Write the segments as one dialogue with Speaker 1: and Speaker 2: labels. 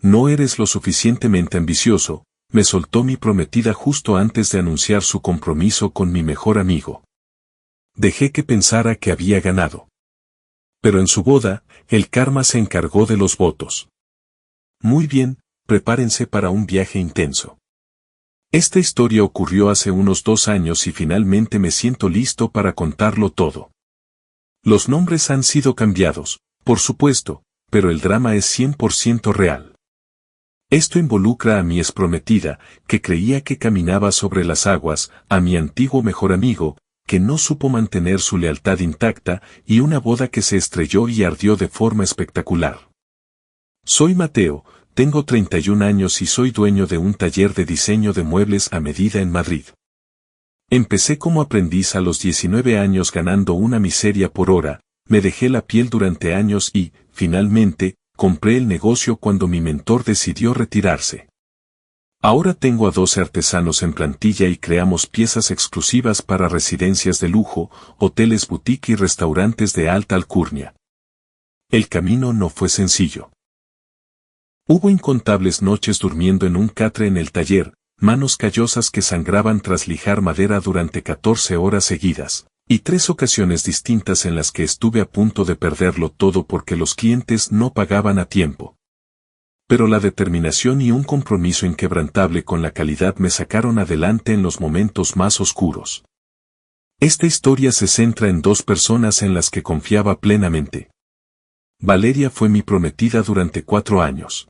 Speaker 1: No eres lo suficientemente ambicioso, me soltó mi prometida justo antes de anunciar su compromiso con mi mejor amigo. Dejé que pensara que había ganado. Pero en su boda, el karma se encargó de los votos. Muy bien, prepárense para un viaje intenso. Esta historia ocurrió hace unos 2 años y finalmente me siento listo para contarlo todo. Los nombres han sido cambiados, por supuesto, pero el drama es 100% real. Esto involucra a mi exprometida, que creía que caminaba sobre las aguas, a mi antiguo mejor amigo, que no supo mantener su lealtad intacta, y una boda que se estrelló y ardió de forma espectacular. Soy Mateo, tengo 31 años y soy dueño de un taller de diseño de muebles a medida en Madrid. Empecé como aprendiz a los 19 años ganando una miseria por hora, me dejé la piel durante años y, finalmente, compré el negocio cuando mi mentor decidió retirarse. Ahora tengo a 12 artesanos en plantilla y creamos piezas exclusivas para residencias de lujo, hoteles boutique y restaurantes de alta alcurnia. El camino no fue sencillo. Hubo incontables noches durmiendo en un catre en el taller, manos callosas que sangraban tras lijar madera durante 14 horas seguidas, y 3 ocasiones distintas en las que estuve a punto de perderlo todo porque los clientes no pagaban a tiempo. Pero la determinación y un compromiso inquebrantable con la calidad me sacaron adelante en los momentos más oscuros. Esta historia se centra en 2 personas en las que confiaba plenamente. Valeria fue mi prometida durante 4 años.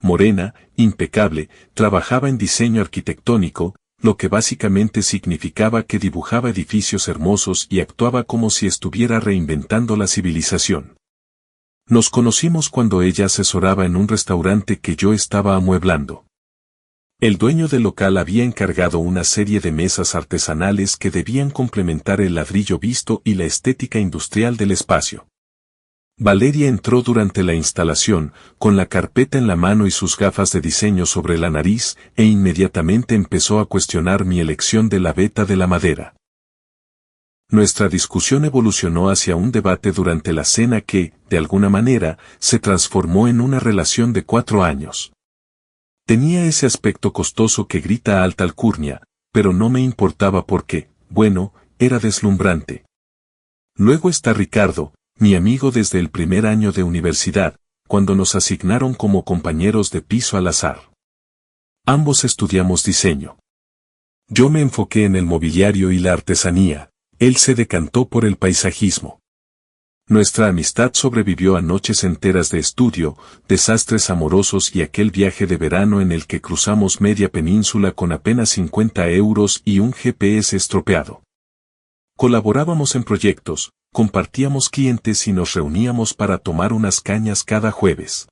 Speaker 1: Morena, impecable, trabajaba en diseño arquitectónico, lo que básicamente significaba que dibujaba edificios hermosos y actuaba como si estuviera reinventando la civilización. Nos conocimos cuando ella asesoraba en un restaurante que yo estaba amueblando. El dueño del local había encargado una serie de mesas artesanales que debían complementar el ladrillo visto y la estética industrial del espacio. Valeria entró durante la instalación, con la carpeta en la mano y sus gafas de diseño sobre la nariz, e inmediatamente empezó a cuestionar mi elección de la veta de la madera. Nuestra discusión evolucionó hacia un debate durante la cena que, de alguna manera, se transformó en una relación de 4 años. Tenía ese aspecto costoso que grita a alta alcurnia, pero no me importaba porque, bueno, era deslumbrante. Luego está Ricardo, mi amigo desde el primer año de universidad, cuando nos asignaron como compañeros de piso al azar. Ambos estudiamos diseño. Yo me enfoqué en el mobiliario y la artesanía. Él se decantó por el paisajismo. Nuestra amistad sobrevivió a noches enteras de estudio, desastres amorosos y aquel viaje de verano en el que cruzamos media península con apenas 50 euros y un GPS estropeado. Colaborábamos en proyectos, compartíamos clientes y nos reuníamos para tomar unas cañas cada jueves.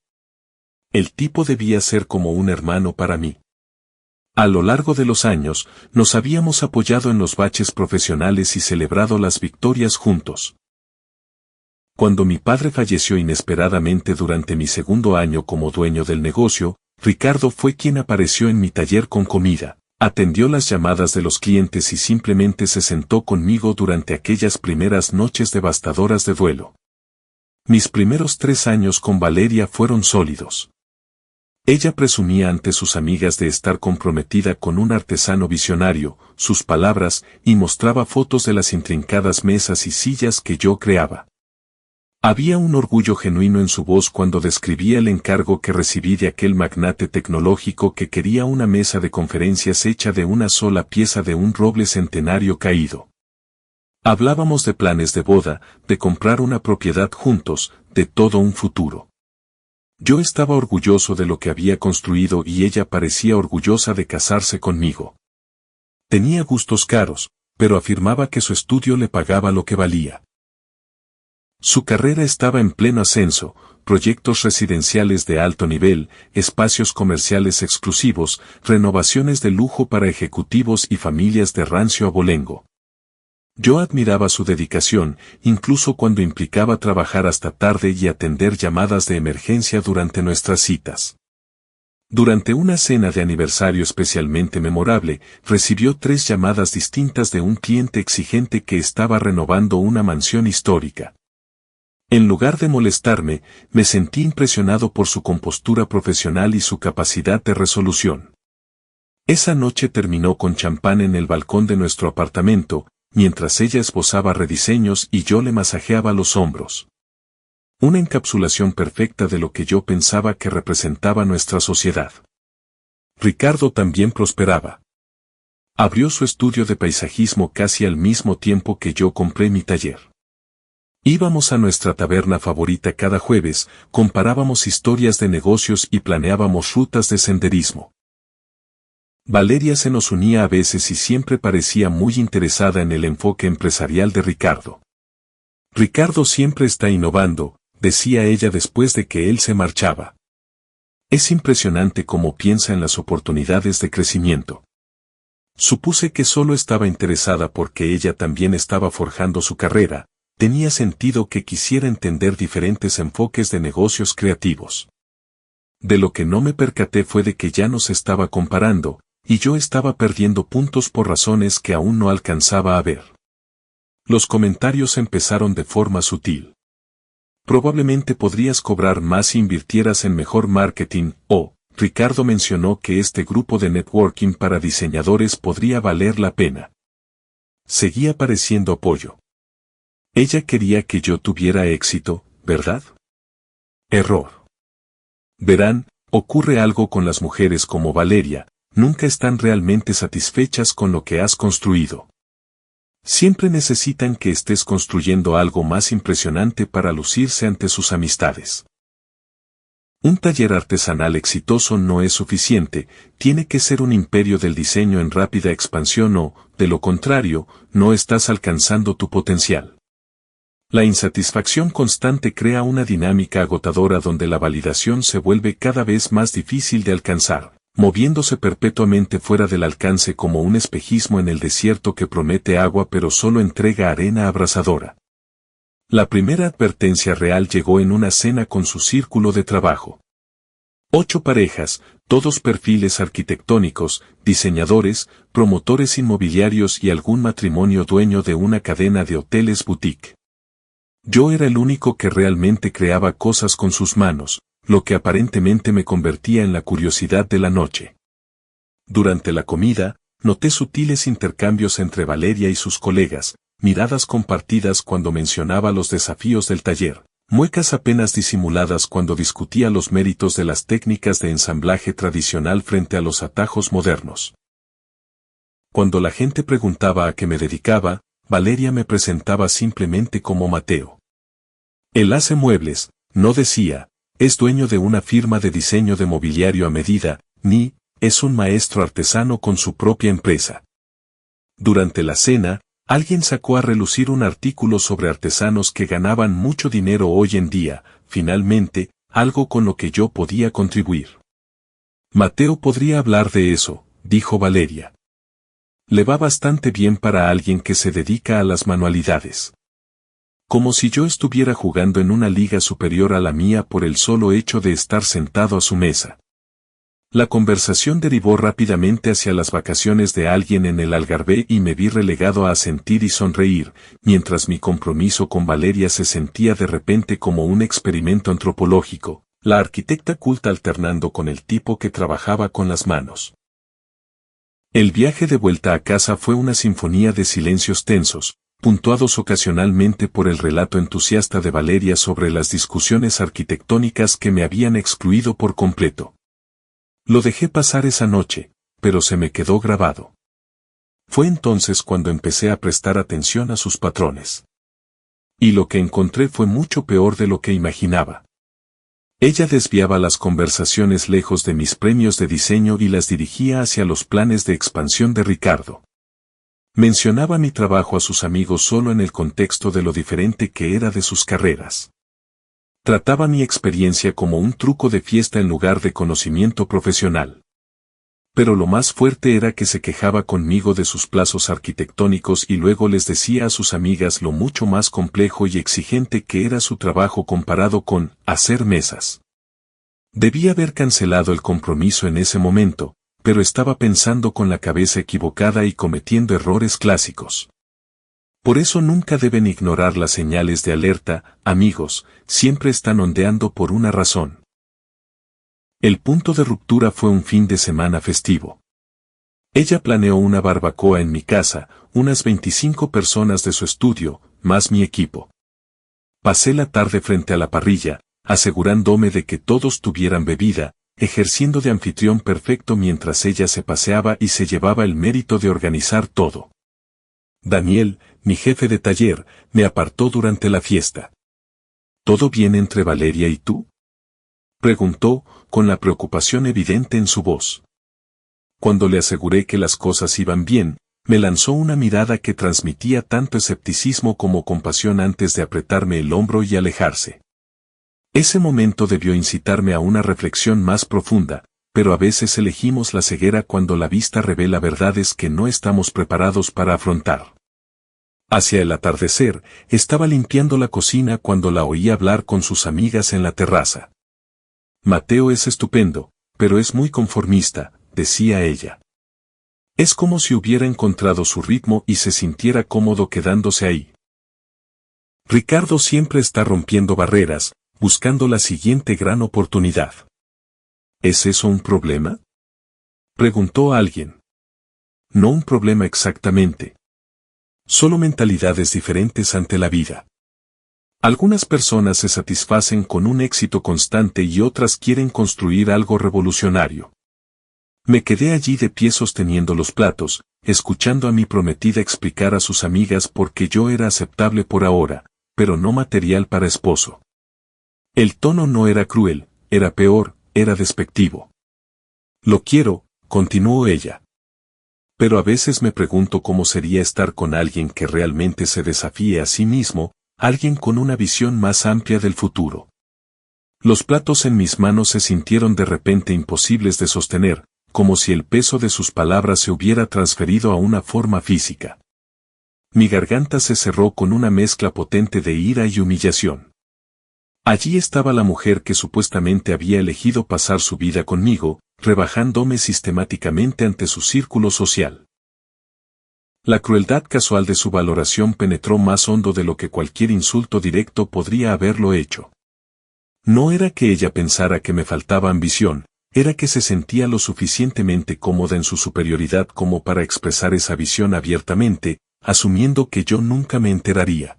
Speaker 1: El tipo debía ser como un hermano para mí. A lo largo de los años, nos habíamos apoyado en los baches profesionales y celebrado las victorias juntos. Cuando mi padre falleció inesperadamente durante mi segundo año como dueño del negocio, Ricardo fue quien apareció en mi taller con comida, atendió las llamadas de los clientes y simplemente se sentó conmigo durante aquellas primeras noches devastadoras de duelo. Mis primeros 3 años con Valeria fueron sólidos. Ella presumía ante sus amigas de estar comprometida con un artesano visionario, sus palabras, y mostraba fotos de las intrincadas mesas y sillas que yo creaba. Había un orgullo genuino en su voz cuando describía el encargo que recibí de aquel magnate tecnológico que quería una mesa de conferencias hecha de una sola pieza de un roble centenario caído. Hablábamos de planes de boda, de comprar una propiedad juntos, de todo un futuro. Yo estaba orgulloso de lo que había construido y ella parecía orgullosa de casarse conmigo. Tenía gustos caros, pero afirmaba que su estudio le pagaba lo que valía. Su carrera estaba en pleno ascenso, proyectos residenciales de alto nivel, espacios comerciales exclusivos, renovaciones de lujo para ejecutivos y familias de rancio abolengo. Yo admiraba su dedicación, incluso cuando implicaba trabajar hasta tarde y atender llamadas de emergencia durante nuestras citas. Durante una cena de aniversario especialmente memorable, recibió 3 llamadas distintas de un cliente exigente que estaba renovando una mansión histórica. En lugar de molestarme, me sentí impresionado por su compostura profesional y su capacidad de resolución. Esa noche terminó con champán en el balcón de nuestro apartamento, mientras ella esbozaba rediseños y yo le masajeaba los hombros. Una encapsulación perfecta de lo que yo pensaba que representaba nuestra sociedad. Ricardo también prosperaba. Abrió su estudio de paisajismo casi al mismo tiempo que yo compré mi taller. Íbamos a nuestra taberna favorita cada jueves, comparábamos historias de negocios y planeábamos rutas de senderismo. Valeria se nos unía a veces y siempre parecía muy interesada en el enfoque empresarial de Ricardo. Ricardo siempre está innovando, decía ella después de que él se marchaba. Es impresionante cómo piensa en las oportunidades de crecimiento. Supuse que solo estaba interesada porque ella también estaba forjando su carrera, tenía sentido que quisiera entender diferentes enfoques de negocios creativos. De lo que no me percaté fue de que ya nos estaba comparando, y yo estaba perdiendo puntos por razones que aún no alcanzaba a ver. Los comentarios empezaron de forma sutil. Probablemente podrías cobrar más si invirtieras en mejor marketing, o, Ricardo mencionó que este grupo de networking para diseñadores podría valer la pena. Seguía pareciendo apoyo. Ella quería que yo tuviera éxito, ¿verdad? Error. Verán, ocurre algo con las mujeres como Valeria, nunca están realmente satisfechas con lo que has construido. Siempre necesitan que estés construyendo algo más impresionante para lucirse ante sus amistades. Un taller artesanal exitoso no es suficiente, tiene que ser un imperio del diseño en rápida expansión o, de lo contrario, no estás alcanzando tu potencial. La insatisfacción constante crea una dinámica agotadora donde la validación se vuelve cada vez más difícil de alcanzar, moviéndose perpetuamente fuera del alcance como un espejismo en el desierto que promete agua pero solo entrega arena abrasadora. La primera advertencia real llegó en una cena con su círculo de trabajo. 8 parejas, todos perfiles arquitectónicos, diseñadores, promotores inmobiliarios y algún matrimonio dueño de una cadena de hoteles boutique. Yo era el único que realmente creaba cosas con sus manos, lo que aparentemente me convertía en la curiosidad de la noche. Durante la comida, noté sutiles intercambios entre Valeria y sus colegas, miradas compartidas cuando mencionaba los desafíos del taller, muecas apenas disimuladas cuando discutía los méritos de las técnicas de ensamblaje tradicional frente a los atajos modernos. Cuando la gente preguntaba a qué me dedicaba, Valeria me presentaba simplemente como Mateo. Él hace muebles, no decía, es dueño de una firma de diseño de mobiliario a medida, ni, es un maestro artesano con su propia empresa. Durante la cena, alguien sacó a relucir un artículo sobre artesanos que ganaban mucho dinero hoy en día, finalmente, algo con lo que yo podía contribuir. Mateo podría hablar de eso, dijo Valeria. Le va bastante bien para alguien que se dedica a las manualidades. Como si yo estuviera jugando en una liga superior a la mía por el solo hecho de estar sentado a su mesa. La conversación derivó rápidamente hacia las vacaciones de alguien en el Algarve y me vi relegado a asentir y sonreír, mientras mi compromiso con Valeria se sentía de repente como un experimento antropológico, la arquitecta culta alternando con el tipo que trabajaba con las manos. El viaje de vuelta a casa fue una sinfonía de silencios tensos, puntuados ocasionalmente por el relato entusiasta de Valeria sobre las discusiones arquitectónicas que me habían excluido por completo. Lo dejé pasar esa noche, pero se me quedó grabado. Fue entonces cuando empecé a prestar atención a sus patrones. Y lo que encontré fue mucho peor de lo que imaginaba. Ella desviaba las conversaciones lejos de mis premios de diseño y las dirigía hacia los planes de expansión de Ricardo. Mencionaba mi trabajo a sus amigos solo en el contexto de lo diferente que era de sus carreras. Trataba mi experiencia como un truco de fiesta en lugar de conocimiento profesional. Pero lo más fuerte era que se quejaba conmigo de sus plazos arquitectónicos y luego les decía a sus amigas lo mucho más complejo y exigente que era su trabajo comparado con hacer mesas. Debía haber cancelado el compromiso en ese momento, pero estaba pensando con la cabeza equivocada y cometiendo errores clásicos. Por eso nunca deben ignorar las señales de alerta, amigos, siempre están ondeando por una razón. El punto de ruptura fue un fin de semana festivo. Ella planeó una barbacoa en mi casa, unas 25 personas de su estudio, más mi equipo. Pasé la tarde frente a la parrilla, asegurándome de que todos tuvieran bebida, ejerciendo de anfitrión perfecto mientras ella se paseaba y se llevaba el mérito de organizar todo. Daniel, mi jefe de taller, me apartó durante la fiesta. ¿Todo bien entre Valeria y tú?, preguntó, con la preocupación evidente en su voz. Cuando le aseguré que las cosas iban bien, me lanzó una mirada que transmitía tanto escepticismo como compasión antes de apretarme el hombro y alejarse. Ese momento debió incitarme a una reflexión más profunda, pero a veces elegimos la ceguera cuando la vista revela verdades que no estamos preparados para afrontar. Hacia el atardecer, estaba limpiando la cocina cuando la oí hablar con sus amigas en la terraza. Mateo es estupendo, pero es muy conformista, decía ella. Es como si hubiera encontrado su ritmo y se sintiera cómodo quedándose ahí. Ricardo siempre está rompiendo barreras, buscando la siguiente gran oportunidad. ¿Es eso un problema?, preguntó alguien. No un problema exactamente. Solo mentalidades diferentes ante la vida. Algunas personas se satisfacen con un éxito constante y otras quieren construir algo revolucionario. Me quedé allí de pie sosteniendo los platos, escuchando a mi prometida explicar a sus amigas por qué yo era aceptable por ahora, pero no material para esposo. El tono no era cruel, era peor, era despectivo. Lo quiero, continuó ella. Pero a veces me pregunto cómo sería estar con alguien que realmente se desafíe a sí mismo, alguien con una visión más amplia del futuro. Los platos en mis manos se sintieron de repente imposibles de sostener, como si el peso de sus palabras se hubiera transferido a una forma física. Mi garganta se cerró con una mezcla potente de ira y humillación. Allí estaba la mujer que supuestamente había elegido pasar su vida conmigo, rebajándome sistemáticamente ante su círculo social. La crueldad casual de su valoración penetró más hondo de lo que cualquier insulto directo podría haberlo hecho. No era que ella pensara que me faltaba ambición, era que se sentía lo suficientemente cómoda en su superioridad como para expresar esa visión abiertamente, asumiendo que yo nunca me enteraría.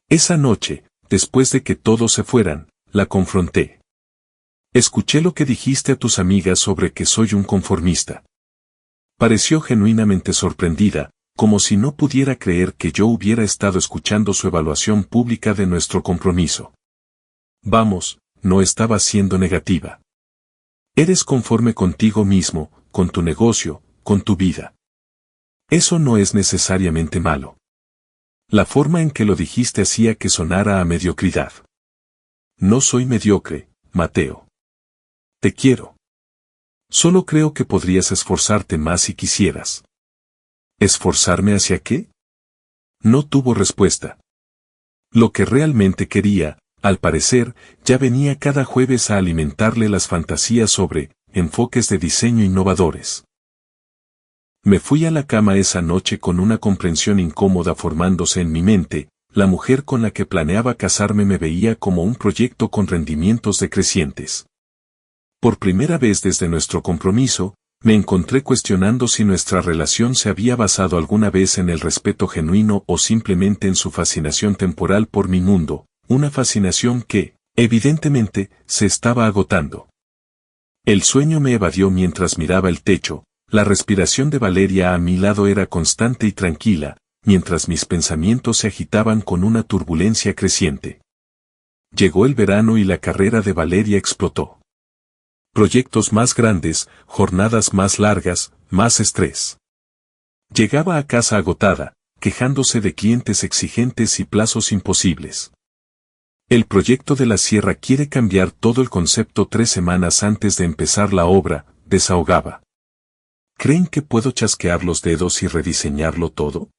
Speaker 1: Esa noche, después de que todos se fueran, la confronté. Escuché lo que dijiste a tus amigas sobre que soy un conformista. Pareció genuinamente sorprendida, como si no pudiera creer que yo hubiera estado escuchando su evaluación pública de nuestro compromiso. Vamos, no estaba siendo negativa. Eres conforme contigo mismo, con tu negocio, con tu vida. Eso no es necesariamente malo. La forma en que lo dijiste hacía que sonara a mediocridad. No soy mediocre, Mateo. Te quiero. Solo creo que podrías esforzarte más si quisieras. ¿Esforzarme hacia qué? No tuvo respuesta. Lo que realmente quería, al parecer, ya venía cada jueves a alimentarle las fantasías sobre enfoques de diseño innovadores. Me fui a la cama esa noche con una comprensión incómoda formándose en mi mente. La mujer con la que planeaba casarme me veía como un proyecto con rendimientos decrecientes. Por primera vez desde nuestro compromiso, me encontré cuestionando si nuestra relación se había basado alguna vez en el respeto genuino o simplemente en su fascinación temporal por mi mundo, una fascinación que, evidentemente, se estaba agotando. El sueño me evadió mientras miraba el techo, la respiración de Valeria a mi lado era constante y tranquila, mientras mis pensamientos se agitaban con una turbulencia creciente. Llegó el verano y la carrera de Valeria explotó. Proyectos más grandes, jornadas más largas, más estrés. Llegaba a casa agotada, quejándose de clientes exigentes y plazos imposibles. El proyecto de la sierra quiere cambiar todo el concepto 3 semanas antes de empezar la obra, desahogaba. ¿Creen que puedo chasquear los dedos y rediseñarlo todo?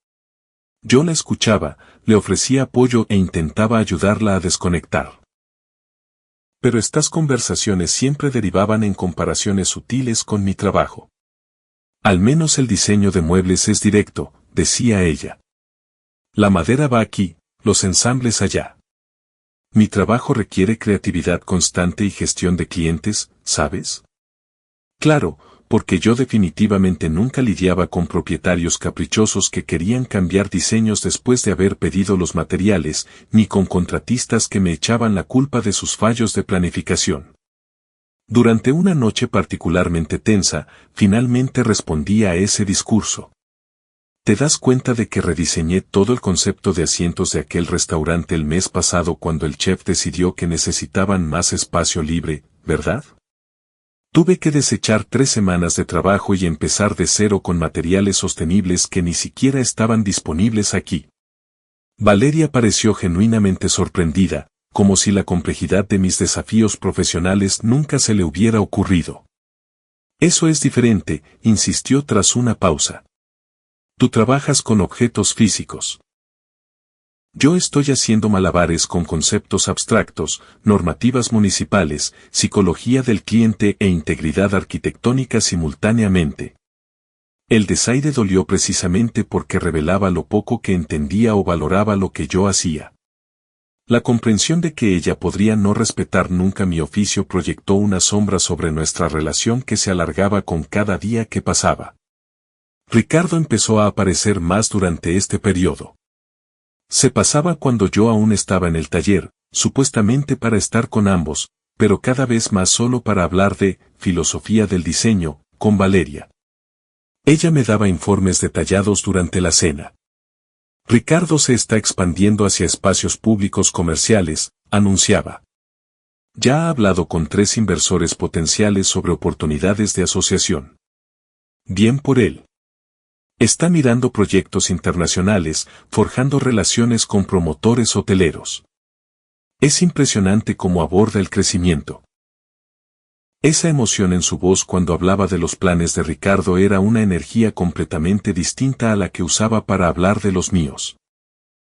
Speaker 1: Yo la escuchaba, le ofrecía apoyo e intentaba ayudarla a desconectar. Pero estas conversaciones siempre derivaban en comparaciones sutiles con mi trabajo. Al menos el diseño de muebles es directo, decía ella. La madera va aquí, los ensambles allá. Mi trabajo requiere creatividad constante y gestión de clientes, ¿sabes? Claro, porque yo definitivamente nunca lidiaba con propietarios caprichosos que querían cambiar diseños después de haber pedido los materiales, ni con contratistas que me echaban la culpa de sus fallos de planificación. Durante una noche particularmente tensa, finalmente respondí a ese discurso. ¿Te das cuenta de que rediseñé todo el concepto de asientos de aquel restaurante el mes pasado cuando el chef decidió que necesitaban más espacio libre, verdad? Tuve que desechar 3 semanas de trabajo y empezar de cero con materiales sostenibles que ni siquiera estaban disponibles aquí. Valeria pareció genuinamente sorprendida, como si la complejidad de mis desafíos profesionales nunca se le hubiera ocurrido. Eso es diferente, insistió tras una pausa. Tú trabajas con objetos físicos. Yo estoy haciendo malabares con conceptos abstractos, normativas municipales, psicología del cliente e integridad arquitectónica simultáneamente. El desaire dolió precisamente porque revelaba lo poco que entendía o valoraba lo que yo hacía. La comprensión de que ella podría no respetar nunca mi oficio proyectó una sombra sobre nuestra relación que se alargaba con cada día que pasaba. Ricardo empezó a aparecer más durante este periodo. Se pasaba cuando yo aún estaba en el taller, supuestamente para estar con ambos, pero cada vez más solo para hablar de filosofía del diseño, con Valeria. Ella me daba informes detallados durante la cena. Ricardo se está expandiendo hacia espacios públicos comerciales, anunciaba. Ya ha hablado con 3 inversores potenciales sobre oportunidades de asociación. Bien por él. Está mirando proyectos internacionales, forjando relaciones con promotores hoteleros. Es impresionante cómo aborda el crecimiento. Esa emoción en su voz cuando hablaba de los planes de Ricardo era una energía completamente distinta a la que usaba para hablar de los míos.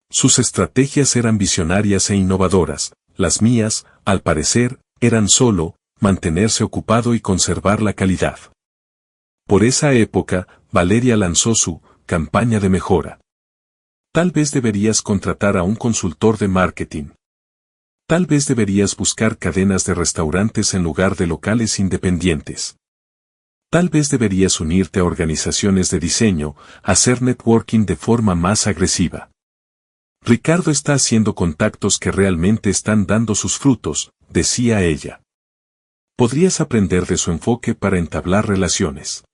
Speaker 1: Sus estrategias eran visionarias e innovadoras, las mías, al parecer, eran solo mantenerse ocupado y conservar la calidad. Por esa época, Valeria lanzó su campaña de mejora. Tal vez deberías contratar a un consultor de marketing. Tal vez deberías buscar cadenas de restaurantes en lugar de locales independientes. Tal vez deberías unirte a organizaciones de diseño, hacer networking de forma más agresiva. Ricardo está haciendo contactos que realmente están dando sus frutos, decía ella. Podrías aprender de su enfoque para entablar relaciones.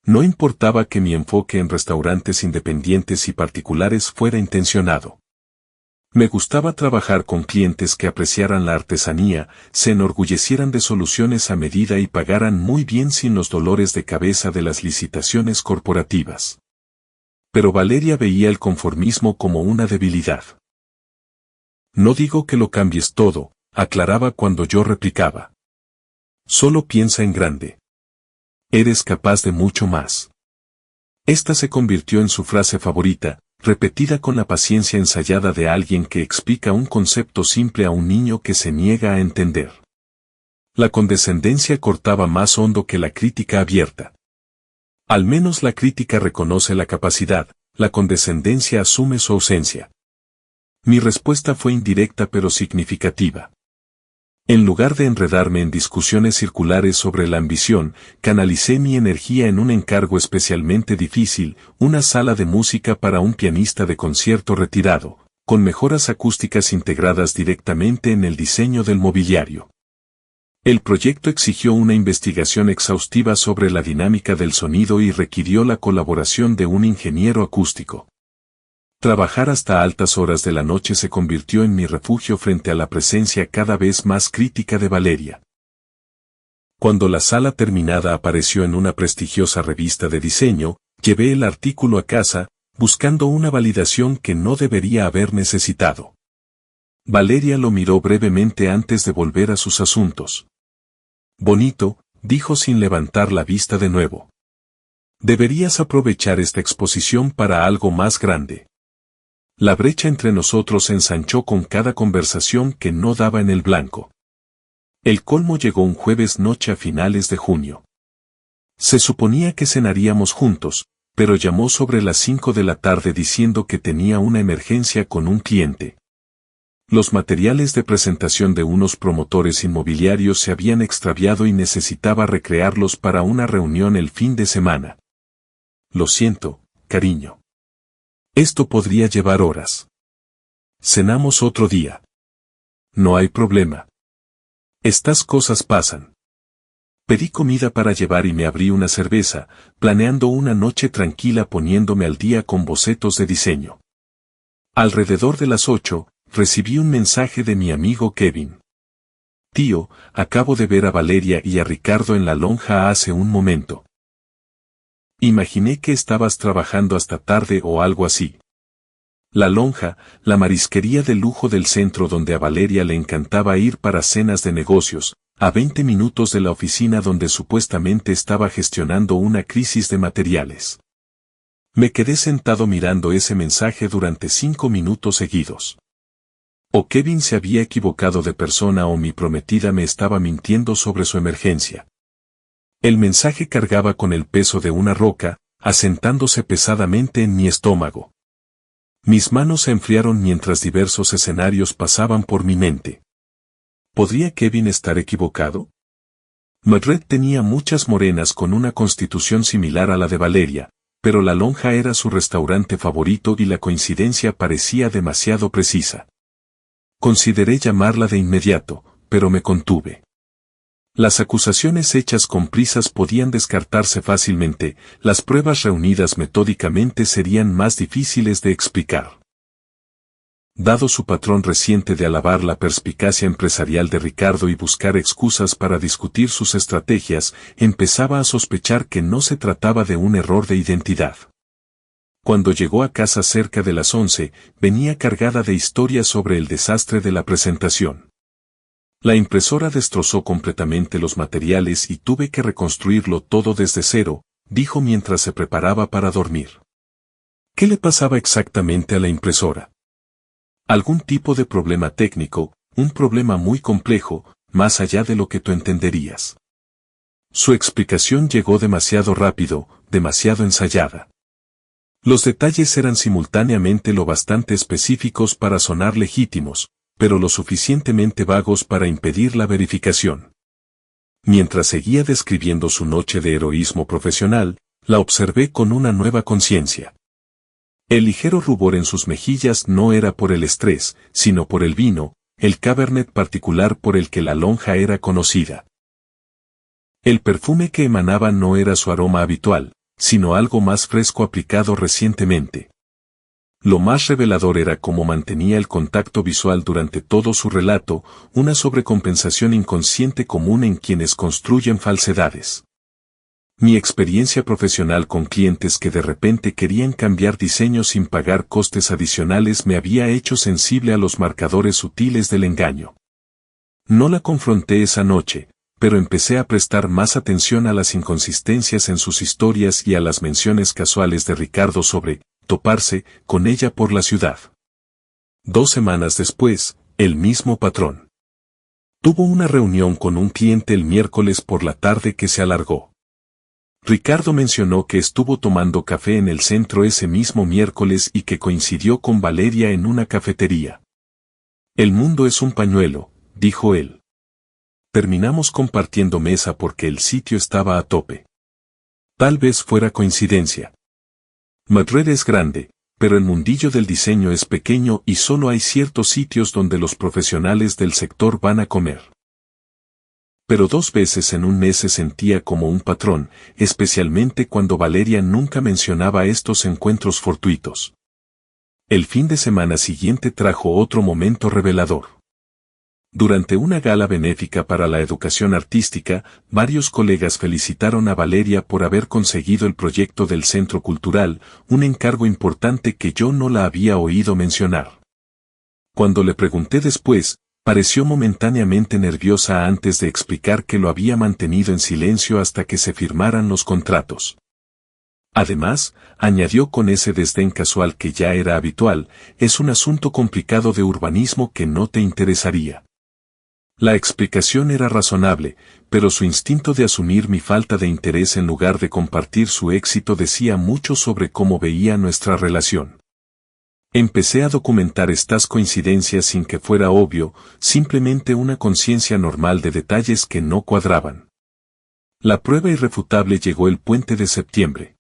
Speaker 1: No importaba que mi enfoque en restaurantes independientes y particulares fuera intencionado. Me gustaba trabajar con clientes que apreciaran la artesanía, se enorgullecieran de soluciones a medida y pagaran muy bien sin los dolores de cabeza de las licitaciones corporativas. Pero Valeria veía el conformismo como una debilidad. No digo que lo cambies todo, aclaraba cuando yo replicaba. Solo piensa en grande. Eres capaz de mucho más. Esta se convirtió en su frase favorita, repetida con la paciencia ensayada de alguien que explica un concepto simple a un niño que se niega a entender. La condescendencia cortaba más hondo que la crítica abierta. Al menos la crítica reconoce la capacidad, la condescendencia asume su ausencia. Mi respuesta fue indirecta pero significativa. En lugar de enredarme en discusiones circulares sobre la ambición, canalicé mi energía en un encargo especialmente difícil, una sala de música para un pianista de concierto retirado, con mejoras acústicas integradas directamente en el diseño del mobiliario. El proyecto exigió una investigación exhaustiva sobre la dinámica del sonido y requirió la colaboración de un ingeniero acústico. Trabajar hasta altas horas de la noche se convirtió en mi refugio frente a la presencia cada vez más crítica de Valeria. Cuando la sala terminada apareció en una prestigiosa revista de diseño, llevé el artículo a casa, buscando una validación que no debería haber necesitado. Valeria lo miró brevemente antes de volver a sus asuntos. Bonito, dijo sin levantar la vista de nuevo. Deberías aprovechar esta exposición para algo más grande. La brecha entre nosotros se ensanchó con cada conversación que no daba en el blanco. El colmo llegó un jueves noche a finales de junio. Se suponía que cenaríamos juntos, pero llamó sobre las 5 de la tarde diciendo que tenía una emergencia con un cliente. Los materiales de presentación de unos promotores inmobiliarios se habían extraviado y necesitaba recrearlos para una reunión el fin de semana. Lo siento, cariño. Esto podría llevar horas. Cenamos otro día. No hay problema. Estas cosas pasan. Pedí comida para llevar y me abrí una cerveza, planeando una noche tranquila poniéndome al día con bocetos de diseño. Alrededor de las 8, recibí un mensaje de mi amigo Kevin. Tío, acabo de ver a Valeria y a Ricardo en la lonja hace un momento. Imaginé que estabas trabajando hasta tarde o algo así. La lonja, la marisquería de lujo del centro donde a Valeria le encantaba ir para cenas de negocios, a 20 minutos de la oficina donde supuestamente estaba gestionando una crisis de materiales. Me quedé sentado mirando ese mensaje durante 5 minutos seguidos. O Kevin se había equivocado de persona o mi prometida me estaba mintiendo sobre su emergencia. El mensaje cargaba con el peso de una roca, asentándose pesadamente en mi estómago. Mis manos se enfriaron mientras diversos escenarios pasaban por mi mente. ¿Podría Kevin estar equivocado? Madrid tenía muchas morenas con una constitución similar a la de Valeria, pero la lonja era su restaurante favorito y la coincidencia parecía demasiado precisa. Consideré llamarla de inmediato, pero me contuve. Las acusaciones hechas con prisas podían descartarse fácilmente, las pruebas reunidas metódicamente serían más difíciles de explicar. Dado su patrón reciente de alabar la perspicacia empresarial de Ricardo y buscar excusas para discutir sus estrategias, empezaba a sospechar que no se trataba de un error de identidad. Cuando llegó a casa cerca de las 11, venía cargada de historias sobre el desastre de la presentación. La impresora destrozó completamente los materiales y tuve que reconstruirlo todo desde cero, dijo mientras se preparaba para dormir. ¿Qué le pasaba exactamente a la impresora? Algún tipo de problema técnico, un problema muy complejo, más allá de lo que tú entenderías. Su explicación llegó demasiado rápido, demasiado ensayada. Los detalles eran simultáneamente lo bastante específicos para sonar legítimos, pero lo suficientemente vagos para impedir la verificación. Mientras seguía describiendo su noche de heroísmo profesional, la observé con una nueva conciencia. El ligero rubor en sus mejillas no era por el estrés, sino por el vino, el Cabernet particular por el que la lonja era conocida. El perfume que emanaba no era su aroma habitual, sino algo más fresco aplicado recientemente. Lo más revelador era cómo mantenía el contacto visual durante todo su relato, una sobrecompensación inconsciente común en quienes construyen falsedades. Mi experiencia profesional con clientes que de repente querían cambiar diseño sin pagar costes adicionales me había hecho sensible a los marcadores sutiles del engaño. No la confronté esa noche, pero empecé a prestar más atención a las inconsistencias en sus historias y a las menciones casuales de Ricardo sobre toparse con ella por la ciudad. 2 semanas después, el mismo patrón. Tuvo una reunión con un cliente el miércoles por la tarde que se alargó. Ricardo mencionó que estuvo tomando café en el centro ese mismo miércoles y que coincidió con Valeria en una cafetería. El mundo es un pañuelo, dijo él. Terminamos compartiendo mesa porque el sitio estaba a tope. Tal vez fuera coincidencia. Madrid es grande, pero el mundillo del diseño es pequeño y solo hay ciertos sitios donde los profesionales del sector van a comer. Pero 2 veces en un mes se sentía como un patrón, especialmente cuando Valeria nunca mencionaba estos encuentros fortuitos. El fin de semana siguiente trajo otro momento revelador. Durante una gala benéfica para la educación artística, varios colegas felicitaron a Valeria por haber conseguido el proyecto del Centro Cultural, un encargo importante que yo no la había oído mencionar. Cuando le pregunté después, pareció momentáneamente nerviosa antes de explicar que lo había mantenido en silencio hasta que se firmaran los contratos. Además, añadió con ese desdén casual que ya era habitual, es un asunto complicado de urbanismo que no te interesaría. La explicación era razonable, pero su instinto de asumir mi falta de interés en lugar de compartir su éxito decía mucho sobre cómo veía nuestra relación. Empecé a documentar estas coincidencias sin que fuera obvio, simplemente una conciencia normal de detalles que no cuadraban. La prueba irrefutable llegó el puente de septiembre.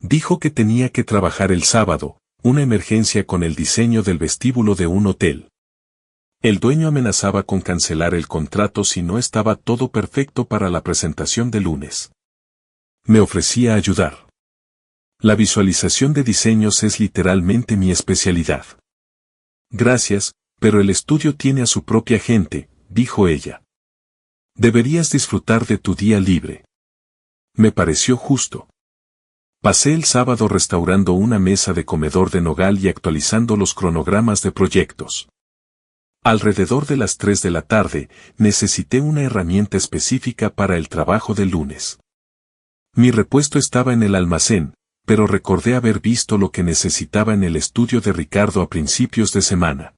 Speaker 1: Dijo que tenía que trabajar el sábado, una emergencia con el diseño del vestíbulo de un hotel. El dueño amenazaba con cancelar el contrato si no estaba todo perfecto para la presentación de lunes. Me ofrecía ayudar. La visualización de diseños es literalmente mi especialidad. Gracias, pero el estudio tiene a su propia gente, dijo ella. Deberías disfrutar de tu día libre. Me pareció justo. Pasé el sábado restaurando una mesa de comedor de nogal y actualizando los cronogramas de proyectos. Alrededor de las 3 de la tarde, necesité una herramienta específica para el trabajo del lunes. Mi repuesto estaba en el almacén, pero recordé haber visto lo que necesitaba en el estudio de Ricardo a principios de semana.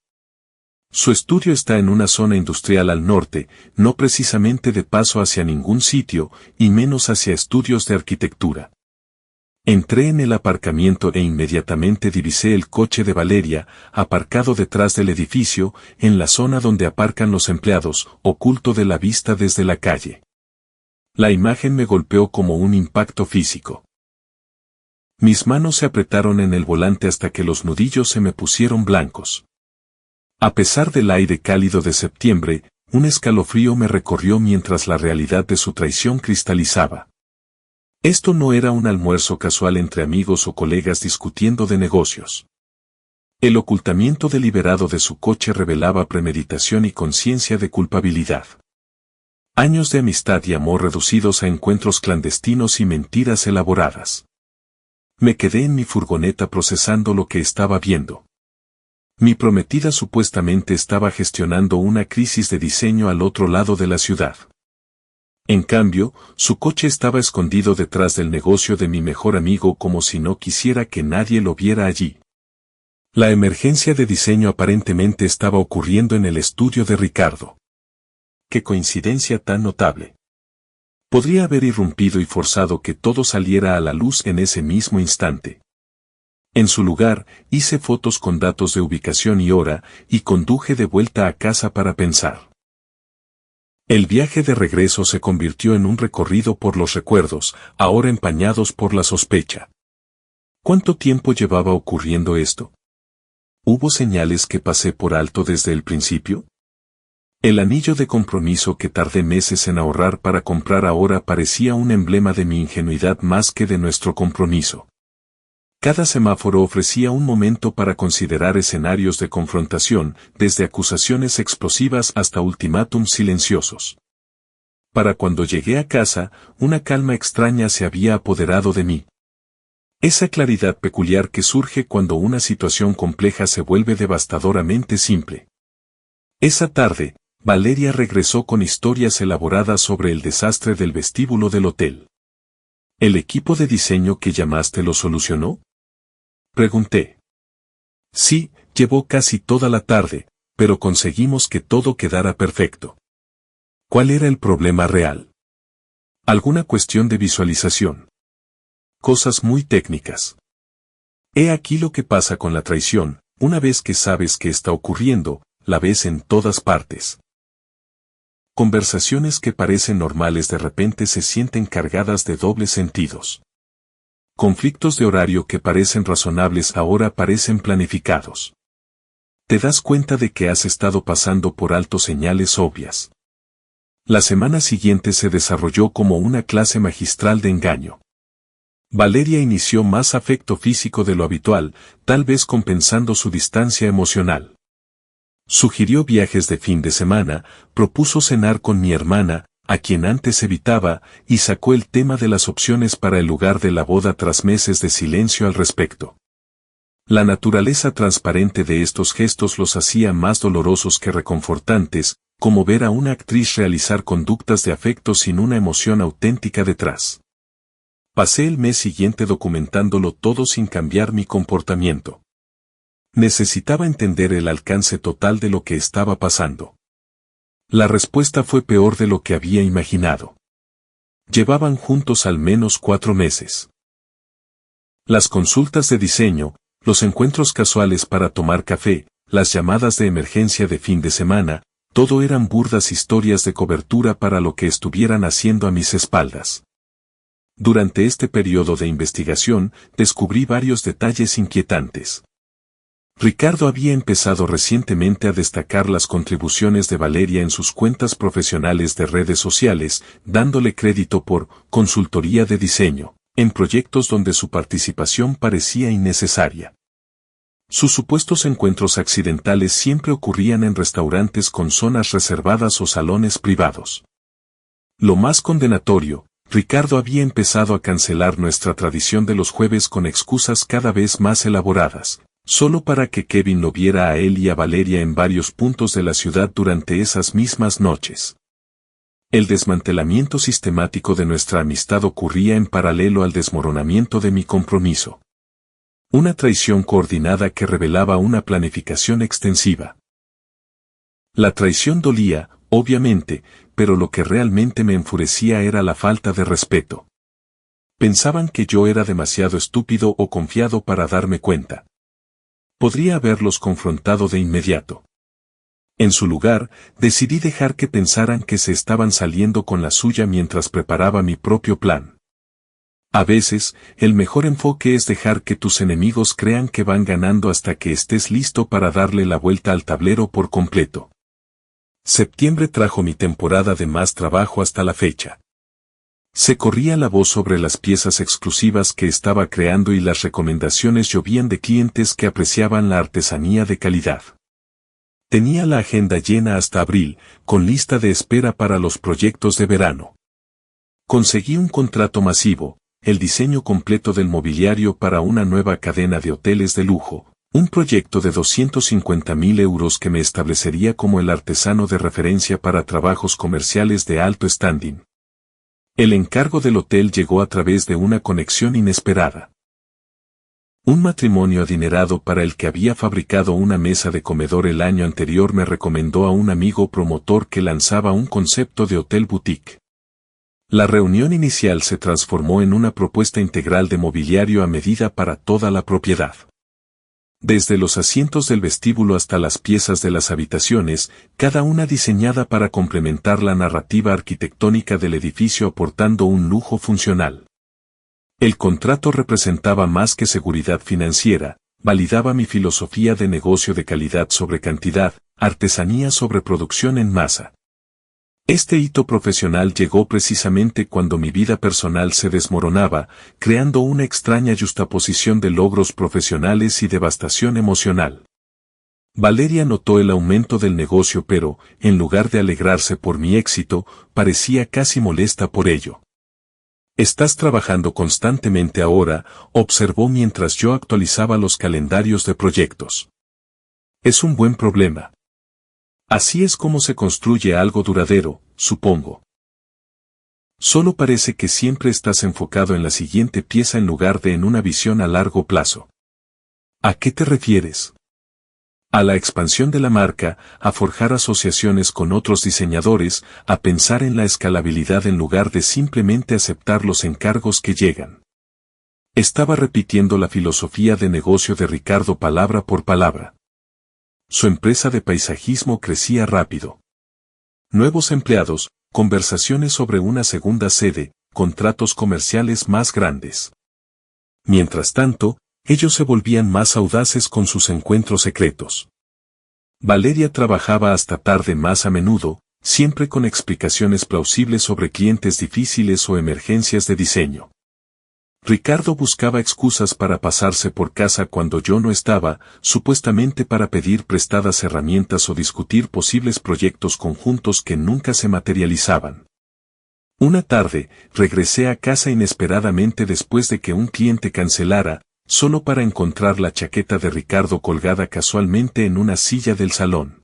Speaker 1: Su estudio está en una zona industrial al norte, no precisamente de paso hacia ningún sitio, y menos hacia estudios de arquitectura. Entré en el aparcamiento e inmediatamente divisé el coche de Valeria, aparcado detrás del edificio, en la zona donde aparcan los empleados, oculto de la vista desde la calle. La imagen me golpeó como un impacto físico. Mis manos se apretaron en el volante hasta que los nudillos se me pusieron blancos. A pesar del aire cálido de septiembre, un escalofrío me recorrió mientras la realidad de su traición cristalizaba. Esto no era un almuerzo casual entre amigos o colegas discutiendo de negocios. El ocultamiento deliberado de su coche revelaba premeditación y conciencia de culpabilidad. Años de amistad y amor reducidos a encuentros clandestinos y mentiras elaboradas. Me quedé en mi furgoneta procesando lo que estaba viendo. Mi prometida supuestamente estaba gestionando una crisis de diseño al otro lado de la ciudad. En cambio, su coche estaba escondido detrás del negocio de mi mejor amigo como si no quisiera que nadie lo viera allí. La emergencia de diseño aparentemente estaba ocurriendo en el estudio de Ricardo. ¡Qué coincidencia tan notable! Podría haber irrumpido y forzado que todo saliera a la luz en ese mismo instante. En su lugar, hice fotos con datos de ubicación y hora, y conduje de vuelta a casa para pensar. El viaje de regreso se convirtió en un recorrido por los recuerdos, ahora empañados por la sospecha. ¿Cuánto tiempo llevaba ocurriendo esto? ¿Hubo señales que pasé por alto desde el principio? El anillo de compromiso que tardé meses en ahorrar para comprar ahora parecía un emblema de mi ingenuidad más que de nuestro compromiso. Cada semáforo ofrecía un momento para considerar escenarios de confrontación, desde acusaciones explosivas hasta ultimátums silenciosos. Para cuando llegué a casa, una calma extraña se había apoderado de mí. Esa claridad peculiar que surge cuando una situación compleja se vuelve devastadoramente simple. Esa tarde, Valeria regresó con historias elaboradas sobre el desastre del vestíbulo del hotel. ¿El equipo de diseño que llamaste lo solucionó? Pregunté. Sí, llevó casi toda la tarde, pero conseguimos que todo quedara perfecto. ¿Cuál era el problema real? ¿Alguna cuestión de visualización? Cosas muy técnicas. He aquí lo que pasa con la traición: una vez que sabes qué está ocurriendo, la ves en todas partes. Conversaciones que parecen normales de repente se sienten cargadas de dobles sentidos. Conflictos de horario que parecen razonables ahora parecen planificados. Te das cuenta de que has estado pasando por alto señales obvias. La semana siguiente se desarrolló como una clase magistral de engaño. Valeria inició más afecto físico de lo habitual, tal vez compensando su distancia emocional. Sugirió viajes de fin de semana, propuso cenar con mi hermana, a quien antes evitaba, y sacó el tema de las opciones para el lugar de la boda tras meses de silencio al respecto. La naturaleza transparente de estos gestos los hacía más dolorosos que reconfortantes, como ver a una actriz realizar conductas de afecto sin una emoción auténtica detrás. Pasé el mes siguiente documentándolo todo sin cambiar mi comportamiento. Necesitaba entender el alcance total de lo que estaba pasando. La respuesta fue peor de lo que había imaginado. Llevaban juntos al menos 4 meses. Las consultas de diseño, los encuentros casuales para tomar café, las llamadas de emergencia de fin de semana, todo eran burdas historias de cobertura para lo que estuvieran haciendo a mis espaldas. Durante este periodo de investigación, descubrí varios detalles inquietantes. Ricardo había empezado recientemente a destacar las contribuciones de Valeria en sus cuentas profesionales de redes sociales, dándole crédito por consultoría de diseño, en proyectos donde su participación parecía innecesaria. Sus supuestos encuentros accidentales siempre ocurrían en restaurantes con zonas reservadas o salones privados. Lo más condenatorio, Ricardo había empezado a cancelar nuestra tradición de los jueves con excusas cada vez más elaboradas, solo para que Kevin lo viera a él y a Valeria en varios puntos de la ciudad durante esas mismas noches. El desmantelamiento sistemático de nuestra amistad ocurría en paralelo al desmoronamiento de mi compromiso. Una traición coordinada que revelaba una planificación extensiva. La traición dolía, obviamente, pero lo que realmente me enfurecía era la falta de respeto. Pensaban que yo era demasiado estúpido o confiado para darme cuenta. Podría haberlos confrontado de inmediato. En su lugar, decidí dejar que pensaran que se estaban saliendo con la suya mientras preparaba mi propio plan. A veces, el mejor enfoque es dejar que tus enemigos crean que van ganando hasta que estés listo para darle la vuelta al tablero por completo. Septiembre trajo mi temporada de más trabajo hasta la fecha. Se corría la voz sobre las piezas exclusivas que estaba creando y las recomendaciones llovían de clientes que apreciaban la artesanía de calidad. Tenía la agenda llena hasta abril, con lista de espera para los proyectos de verano. Conseguí un contrato masivo, el diseño completo del mobiliario para una nueva cadena de hoteles de lujo, un proyecto de 250.000 euros que me establecería como el artesano de referencia para trabajos comerciales de alto standing. El encargo del hotel llegó a través de una conexión inesperada. Un matrimonio adinerado para el que había fabricado una mesa de comedor el año anterior me recomendó a un amigo promotor que lanzaba un concepto de hotel boutique. La reunión inicial se transformó en una propuesta integral de mobiliario a medida para toda la propiedad. Desde los asientos del vestíbulo hasta las piezas de las habitaciones, cada una diseñada para complementar la narrativa arquitectónica del edificio aportando un lujo funcional. El contrato representaba más que seguridad financiera, validaba mi filosofía de negocio de calidad sobre cantidad, artesanía sobre producción en masa. Este hito profesional llegó precisamente cuando mi vida personal se desmoronaba, creando una extraña yuxtaposición de logros profesionales y devastación emocional. Valeria notó el aumento del negocio pero, en lugar de alegrarse por mi éxito, parecía casi molesta por ello. «Estás trabajando constantemente ahora», observó mientras yo actualizaba los calendarios de proyectos. «Es un buen problema. Así es como se construye algo duradero, supongo. Solo parece que siempre estás enfocado en la siguiente pieza en lugar de en una visión a largo plazo». ¿A qué te refieres? A la expansión de la marca, a forjar asociaciones con otros diseñadores, a pensar en la escalabilidad en lugar de simplemente aceptar los encargos que llegan. Estaba repitiendo la filosofía de negocio de Ricardo palabra por palabra. Su empresa de paisajismo crecía rápido. Nuevos empleados, conversaciones sobre una segunda sede, contratos comerciales más grandes. Mientras tanto, ellos se volvían más audaces con sus encuentros secretos. Valeria trabajaba hasta tarde más a menudo, siempre con explicaciones plausibles sobre clientes difíciles o emergencias de diseño. Ricardo buscaba excusas para pasarse por casa cuando yo no estaba, supuestamente para pedir prestadas herramientas o discutir posibles proyectos conjuntos que nunca se materializaban. Una tarde, regresé a casa inesperadamente después de que un cliente cancelara, solo para encontrar la chaqueta de Ricardo colgada casualmente en una silla del salón.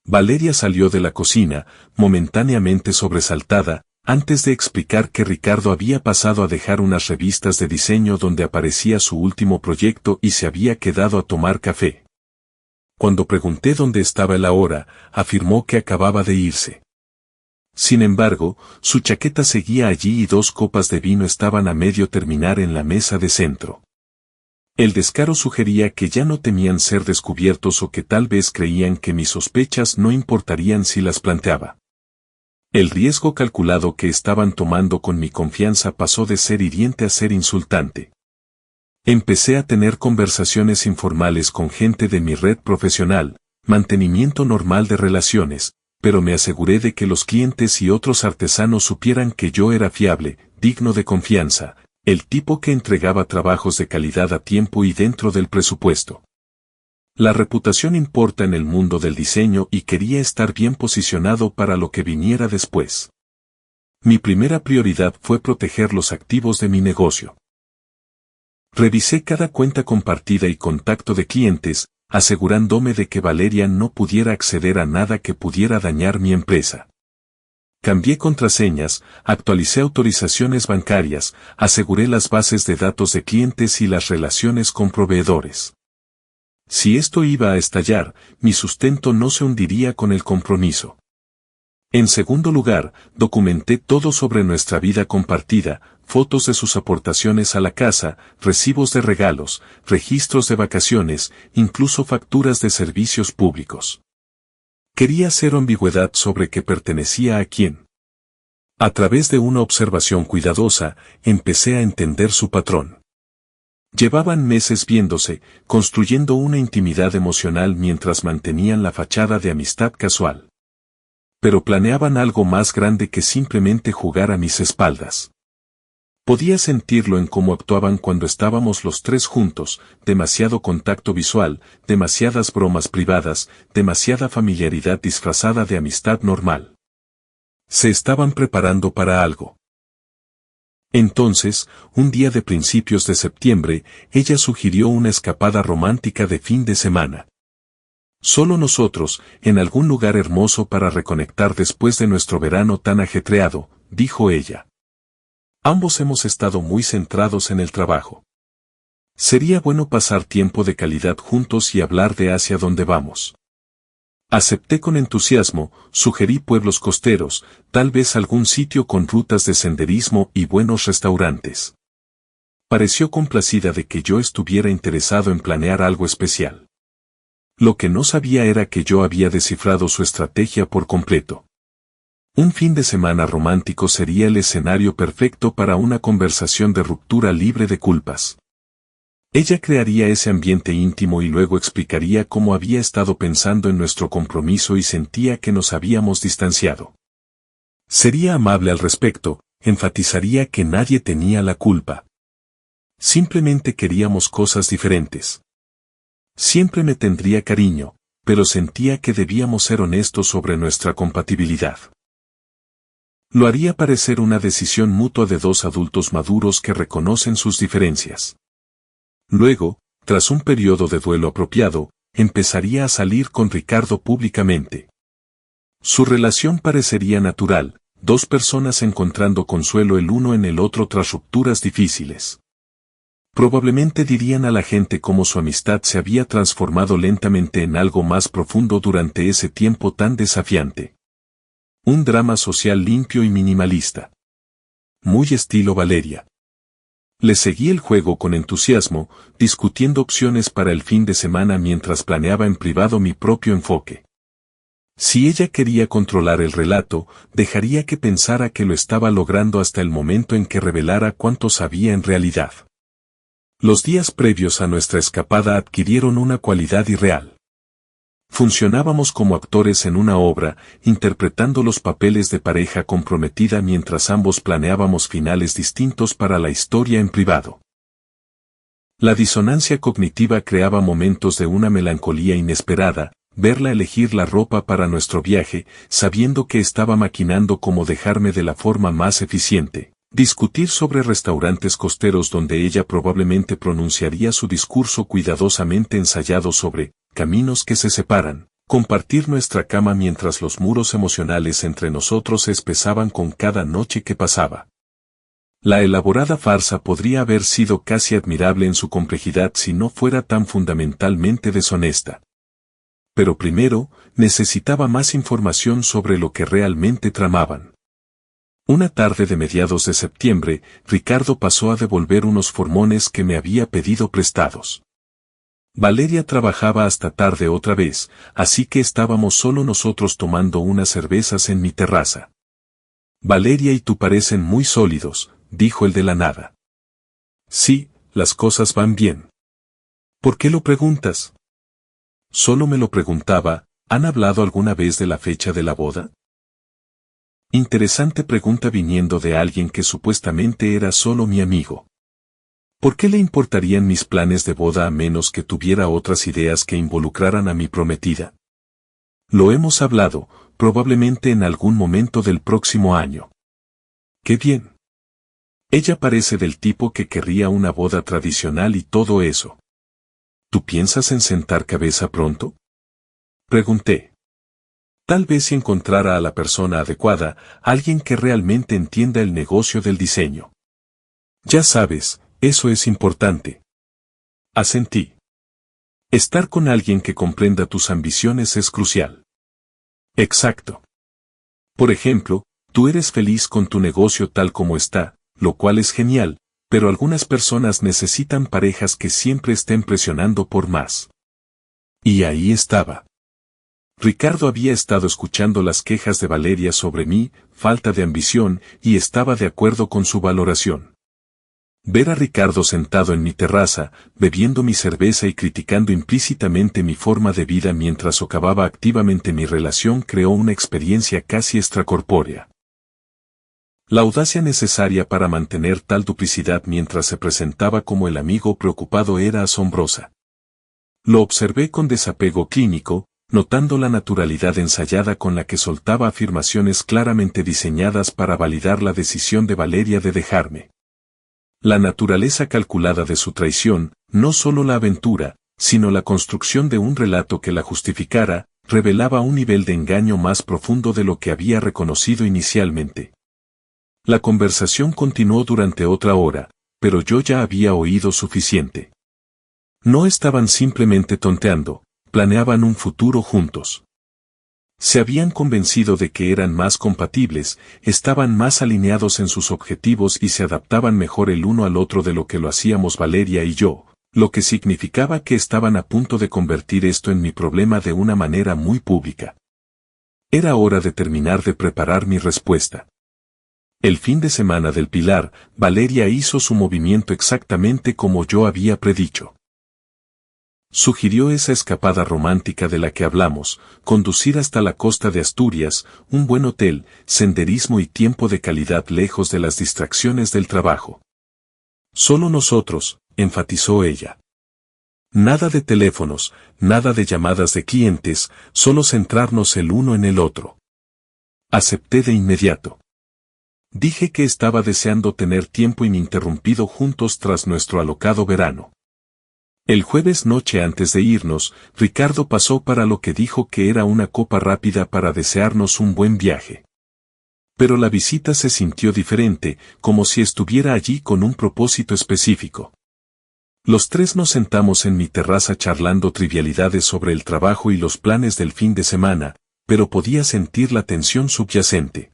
Speaker 1: Valeria salió de la cocina, momentáneamente sobresaltada, antes de explicar que Ricardo había pasado a dejar unas revistas de diseño donde aparecía su último proyecto y se había quedado a tomar café. Cuando pregunté dónde estaba él ahora, afirmó que acababa de irse. Sin embargo, su chaqueta seguía allí y 2 copas de vino estaban a medio terminar en la mesa de centro. El descaro sugería que ya no temían ser descubiertos o que tal vez creían que mis sospechas no importarían si las planteaba. El riesgo calculado que estaban tomando con mi confianza pasó de ser hiriente a ser insultante. Empecé a tener conversaciones informales con gente de mi red profesional, mantenimiento normal de relaciones, pero me aseguré de que los clientes y otros artesanos supieran que yo era fiable, digno de confianza, el tipo que entregaba trabajos de calidad a tiempo y dentro del presupuesto. La reputación importa en el mundo del diseño y quería estar bien posicionado para lo que viniera después. Mi primera prioridad fue proteger los activos de mi negocio. Revisé cada cuenta compartida y contacto de clientes, asegurándome de que Valeria no pudiera acceder a nada que pudiera dañar mi empresa. Cambié contraseñas, actualicé autorizaciones bancarias, aseguré las bases de datos de clientes y las relaciones con proveedores. Si esto iba a estallar, mi sustento no se hundiría con el compromiso. En segundo lugar, documenté todo sobre nuestra vida compartida, fotos de sus aportaciones a la casa, recibos de regalos, registros de vacaciones, incluso facturas de servicios públicos. Quería hacer ambigüedad sobre qué pertenecía a quién. A través de una observación cuidadosa, empecé a entender su patrón. Llevaban meses viéndose, construyendo una intimidad emocional mientras mantenían la fachada de amistad casual. Pero planeaban algo más grande que simplemente jugar a mis espaldas. Podía sentirlo en cómo actuaban cuando estábamos los 3 juntos, demasiado contacto visual, demasiadas bromas privadas, demasiada familiaridad disfrazada de amistad normal. Se estaban preparando para algo. Entonces, un día de principios de septiembre, ella sugirió una escapada romántica de fin de semana. Solo nosotros, en algún lugar hermoso para reconectar después de nuestro verano tan ajetreado, dijo ella. Ambos hemos estado muy centrados en el trabajo. Sería bueno pasar tiempo de calidad juntos y hablar de hacia dónde vamos. Acepté con entusiasmo, sugerí pueblos costeros, tal vez algún sitio con rutas de senderismo y buenos restaurantes. Pareció complacida de que yo estuviera interesado en planear algo especial. Lo que no sabía era que yo había descifrado su estrategia por completo. Un fin de semana romántico sería el escenario perfecto para una conversación de ruptura libre de culpas. Ella crearía ese ambiente íntimo y luego explicaría cómo había estado pensando en nuestro compromiso y sentía que nos habíamos distanciado. Sería amable al respecto, enfatizaría que nadie tenía la culpa. Simplemente queríamos cosas diferentes. Siempre me tendría cariño, pero sentía que debíamos ser honestos sobre nuestra compatibilidad. Lo haría parecer una decisión mutua de 2 adultos maduros que reconocen sus diferencias. Luego, tras un periodo de duelo apropiado, empezaría a salir con Ricardo públicamente. Su relación parecería natural, 2 personas encontrando consuelo el uno en el otro tras rupturas difíciles. Probablemente dirían a la gente cómo su amistad se había transformado lentamente en algo más profundo durante ese tiempo tan desafiante. Un drama social limpio y minimalista. Muy estilo Valeria. Le seguí el juego con entusiasmo, discutiendo opciones para el fin de semana mientras planeaba en privado mi propio enfoque. Si ella quería controlar el relato, dejaría que pensara que lo estaba logrando hasta el momento en que revelara cuánto sabía en realidad. Los días previos a nuestra escapada adquirieron una cualidad irreal. Funcionábamos como actores en una obra, interpretando los papeles de pareja comprometida mientras ambos planeábamos finales distintos para la historia en privado. La disonancia cognitiva creaba momentos de una melancolía inesperada, verla elegir la ropa para nuestro viaje, sabiendo que estaba maquinando cómo dejarme de la forma más eficiente. Discutir sobre restaurantes costeros donde ella probablemente pronunciaría su discurso cuidadosamente ensayado sobre caminos que se separan, compartir nuestra cama mientras los muros emocionales entre nosotros se espesaban con cada noche que pasaba. La elaborada farsa podría haber sido casi admirable en su complejidad si no fuera tan fundamentalmente deshonesta. Pero primero, necesitaba más información sobre lo que realmente tramaban. Una tarde de mediados de septiembre, Ricardo pasó a devolver unos formones que me había pedido prestados. Valeria trabajaba hasta tarde otra vez, así que estábamos solo nosotros tomando unas cervezas en mi terraza. Valeria y tú parecen muy sólidos, dijo el de la nada. Sí, las cosas van bien. ¿Por qué lo preguntas? Solo me lo preguntaba, ¿han hablado alguna vez de la fecha de la boda? Interesante pregunta viniendo de alguien que supuestamente era solo mi amigo. ¿Por qué le importarían mis planes de boda a menos que tuviera otras ideas que involucraran a mi prometida? Lo hemos hablado, probablemente en algún momento del próximo año. ¡Qué bien! Ella parece del tipo que querría una boda tradicional y todo eso. ¿Tú piensas en sentar cabeza pronto? Pregunté. Tal vez si encontrara a la persona adecuada, alguien que realmente entienda el negocio del diseño. Ya sabes, eso es importante. Asentí. Estar con alguien que comprenda tus ambiciones es crucial. Exacto. Por ejemplo, tú eres feliz con tu negocio tal como está, lo cual es genial, pero algunas personas necesitan parejas que siempre estén presionando por más. Y ahí estaba. Ricardo había estado escuchando las quejas de Valeria sobre mi falta de ambición y estaba de acuerdo con su valoración. Ver a Ricardo sentado en mi terraza, bebiendo mi cerveza y criticando implícitamente mi forma de vida mientras socavaba activamente mi relación creó una experiencia casi extracorpórea. La audacia necesaria para mantener tal duplicidad mientras se presentaba como el amigo preocupado era asombrosa. Lo observé con desapego clínico, notando la naturalidad ensayada con la que soltaba afirmaciones claramente diseñadas para validar la decisión de Valeria de dejarme. La naturaleza calculada de su traición, no solo la aventura, sino la construcción de un relato que la justificara, revelaba un nivel de engaño más profundo de lo que había reconocido inicialmente. La conversación continuó durante otra hora, pero yo ya había oído suficiente. No estaban simplemente tonteando, planeaban un futuro juntos. Se habían convencido de que eran más compatibles, estaban más alineados en sus objetivos y se adaptaban mejor el uno al otro de lo que lo hacíamos Valeria y yo, lo que significaba que estaban a punto de convertir esto en mi problema de una manera muy pública. Era hora de terminar de preparar mi respuesta. El fin de semana del Pilar, Valeria hizo su movimiento exactamente como yo había predicho. Sugirió esa escapada romántica de la que hablamos, conducir hasta la costa de Asturias, un buen hotel, senderismo y tiempo de calidad lejos de las distracciones del trabajo. Solo nosotros, enfatizó ella. Nada de teléfonos, nada de llamadas de clientes, solo centrarnos el uno en el otro. Acepté de inmediato. Dije que estaba deseando tener tiempo ininterrumpido juntos tras nuestro alocado verano. El jueves noche antes de irnos, Ricardo pasó para lo que dijo que era una copa rápida para desearnos un buen viaje. Pero la visita se sintió diferente, como si estuviera allí con un propósito específico. Los tres nos sentamos en mi terraza charlando trivialidades sobre el trabajo y los planes del fin de semana, pero podía sentir la tensión subyacente.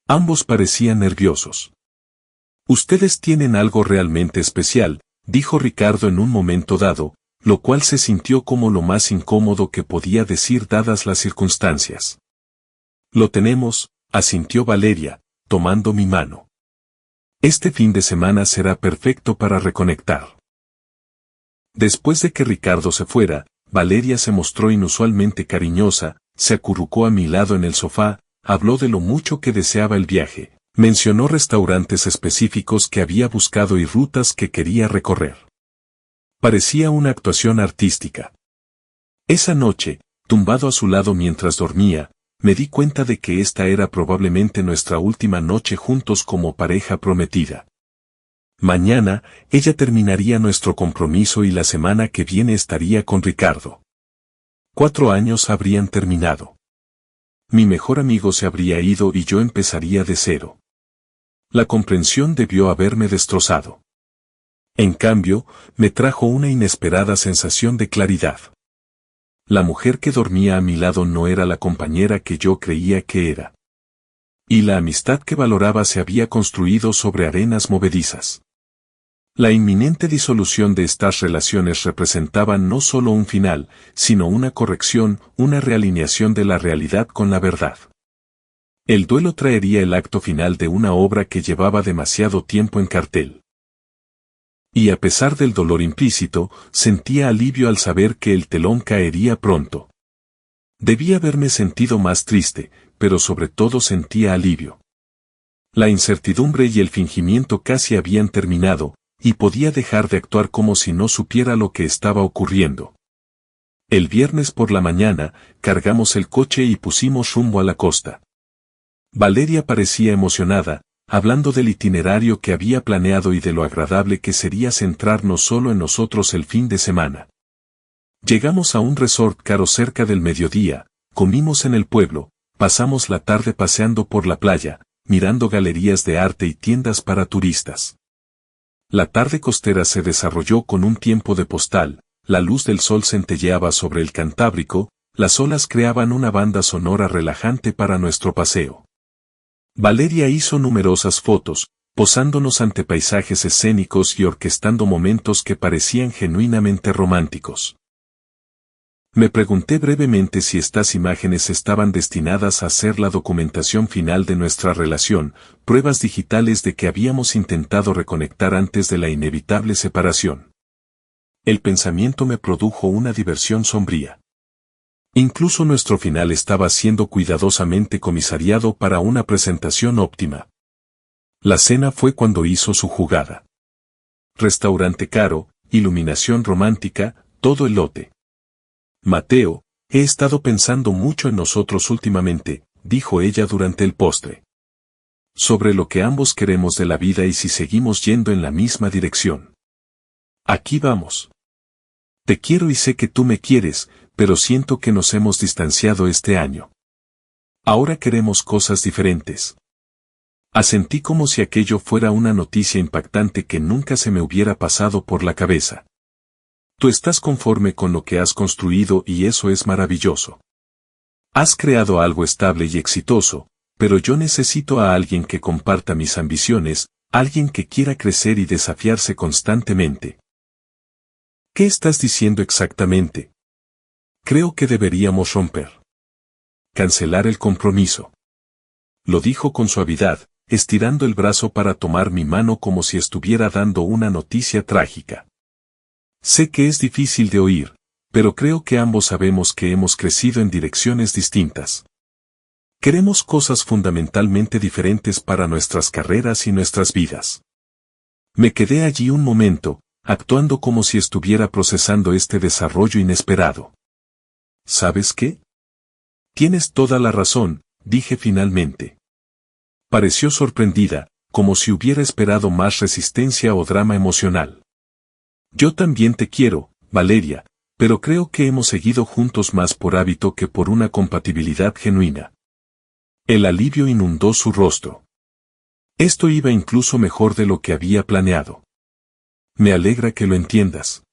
Speaker 1: Ambos parecían nerviosos. Ustedes tienen algo realmente especial, dijo Ricardo en un momento dado, lo cual se sintió como lo más incómodo que podía decir dadas las circunstancias. Lo tenemos, asintió Valeria, tomando mi mano. Este fin de semana será perfecto para reconectar. Después de que Ricardo se fuera, Valeria se mostró inusualmente cariñosa, se acurrucó a mi lado en el sofá, habló de lo mucho que deseaba el viaje. Mencionó restaurantes específicos que había buscado y rutas que quería recorrer. Parecía una actuación artística. Esa noche, tumbado a su lado mientras dormía, me di cuenta de que esta era probablemente nuestra última noche juntos como pareja prometida. Mañana, ella terminaría nuestro compromiso y la semana que viene estaría con Ricardo. 4 años habrían terminado. Mi mejor amigo se habría ido y yo empezaría de cero. La comprensión debió haberme destrozado. En cambio, me trajo una inesperada sensación de claridad. La mujer que dormía a mi lado no era la compañera que yo creía que era. Y la amistad que valoraba se había construido sobre arenas movedizas. La inminente disolución de estas relaciones representaba no solo un final, sino una corrección, una realineación de la realidad con la verdad. El duelo traería el acto final de una obra que llevaba demasiado tiempo en cartel. Y a pesar del dolor implícito, sentía alivio al saber que el telón caería pronto. Debía haberme sentido más triste, pero sobre todo sentía alivio. La incertidumbre y el fingimiento casi habían terminado, y podía dejar de actuar como si no supiera lo que estaba ocurriendo. El viernes por la mañana, cargamos el coche y pusimos rumbo a la costa. Valeria parecía emocionada, hablando del itinerario que había planeado y de lo agradable que sería centrarnos solo en nosotros el fin de semana. Llegamos a un resort caro cerca del mediodía, comimos en el pueblo, pasamos la tarde paseando por la playa, mirando galerías de arte y tiendas para turistas. La tarde costera se desarrolló con un tiempo de postal, la luz del sol centelleaba sobre el Cantábrico, las olas creaban una banda sonora relajante para nuestro paseo. Valeria hizo numerosas fotos, posándonos ante paisajes escénicos y orquestando momentos que parecían genuinamente románticos. Me pregunté brevemente si estas imágenes estaban destinadas a ser la documentación final de nuestra relación, pruebas digitales de que habíamos intentado reconectar antes de la inevitable separación. El pensamiento me produjo una diversión sombría. Incluso nuestro final estaba siendo cuidadosamente comisariado para una presentación óptima. La cena fue cuando hizo su jugada. Restaurante caro, iluminación romántica, todo el lote. Mateo, he estado pensando mucho en nosotros últimamente, dijo ella durante el postre. Sobre lo que ambos queremos de la vida y si seguimos yendo en la misma dirección. Aquí vamos. Te quiero y sé que tú me quieres, pero siento que nos hemos distanciado este año. Ahora queremos cosas diferentes. Asentí como si aquello fuera una noticia impactante que nunca se me hubiera pasado por la cabeza. Tú estás conforme con lo que has construido y eso es maravilloso. Has creado algo estable y exitoso, pero yo necesito a alguien que comparta mis ambiciones, alguien que quiera crecer y desafiarse constantemente. ¿Qué estás diciendo exactamente? Creo que deberíamos romper. Cancelar el compromiso. Lo dijo con suavidad, estirando el brazo para tomar mi mano como si estuviera dando una noticia trágica. Sé que es difícil de oír, pero creo que ambos sabemos que hemos crecido en direcciones distintas. Queremos cosas fundamentalmente diferentes para nuestras carreras y nuestras vidas. Me quedé allí un momento, actuando como si estuviera procesando este desarrollo inesperado. ¿Sabes qué? Tienes toda la razón, dije finalmente. Pareció sorprendida, como si hubiera esperado más resistencia o drama emocional. Yo también te quiero, Valeria, pero creo que hemos seguido juntos más por hábito que por una compatibilidad genuina. El alivio inundó su rostro. Esto iba incluso mejor de lo que había planeado. Me alegra que lo entiendas.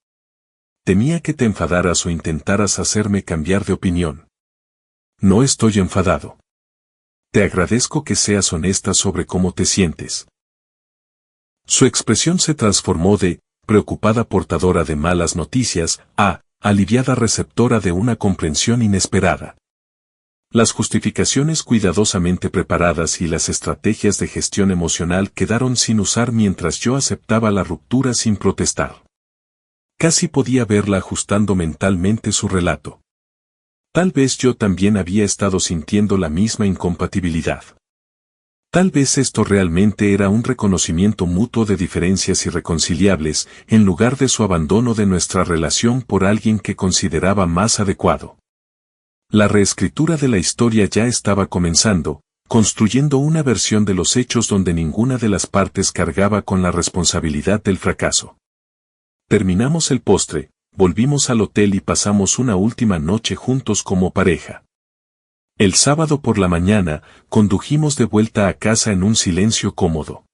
Speaker 1: Temía que te enfadaras o intentaras hacerme cambiar de opinión. No estoy enfadado. Te agradezco que seas honesta sobre cómo te sientes. Su expresión se transformó de preocupada portadora de malas noticias, a aliviada receptora de una comprensión inesperada. Las justificaciones cuidadosamente preparadas y las estrategias de gestión emocional quedaron sin usar mientras yo aceptaba la ruptura sin protestar. Casi podía verla ajustando mentalmente su relato. Tal vez yo también había estado sintiendo la misma incompatibilidad. Tal vez esto realmente era un reconocimiento mutuo de diferencias irreconciliables, en lugar de su abandono de nuestra relación por alguien que consideraba más adecuado. La reescritura de la historia ya estaba comenzando, construyendo una versión de los hechos donde ninguna de las partes cargaba con la responsabilidad del fracaso. Terminamos el postre, volvimos al hotel y pasamos una última noche juntos como pareja. El sábado por la mañana, condujimos de vuelta a casa en un silencio cómodo.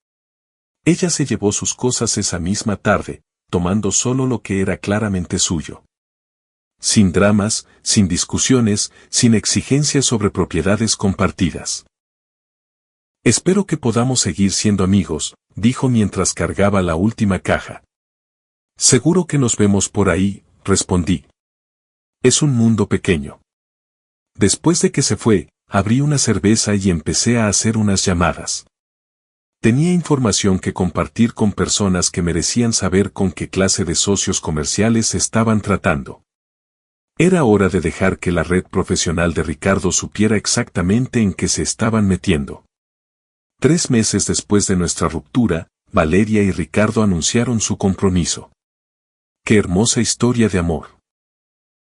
Speaker 1: Ella se llevó sus cosas esa misma tarde, tomando solo lo que era claramente suyo. Sin dramas, sin discusiones, sin exigencias sobre propiedades compartidas. Espero que podamos seguir siendo amigos, dijo mientras cargaba la última caja. Seguro que nos vemos por ahí, respondí. Es un mundo pequeño. Después de que se fue, abrí una cerveza y empecé a hacer unas llamadas. Tenía información que compartir con personas que merecían saber con qué clase de socios comerciales estaban tratando. Era hora de dejar que la red profesional de Ricardo supiera exactamente en qué se estaban metiendo. 3 meses después de nuestra ruptura, Valeria y Ricardo anunciaron su compromiso. ¡Qué hermosa historia de amor!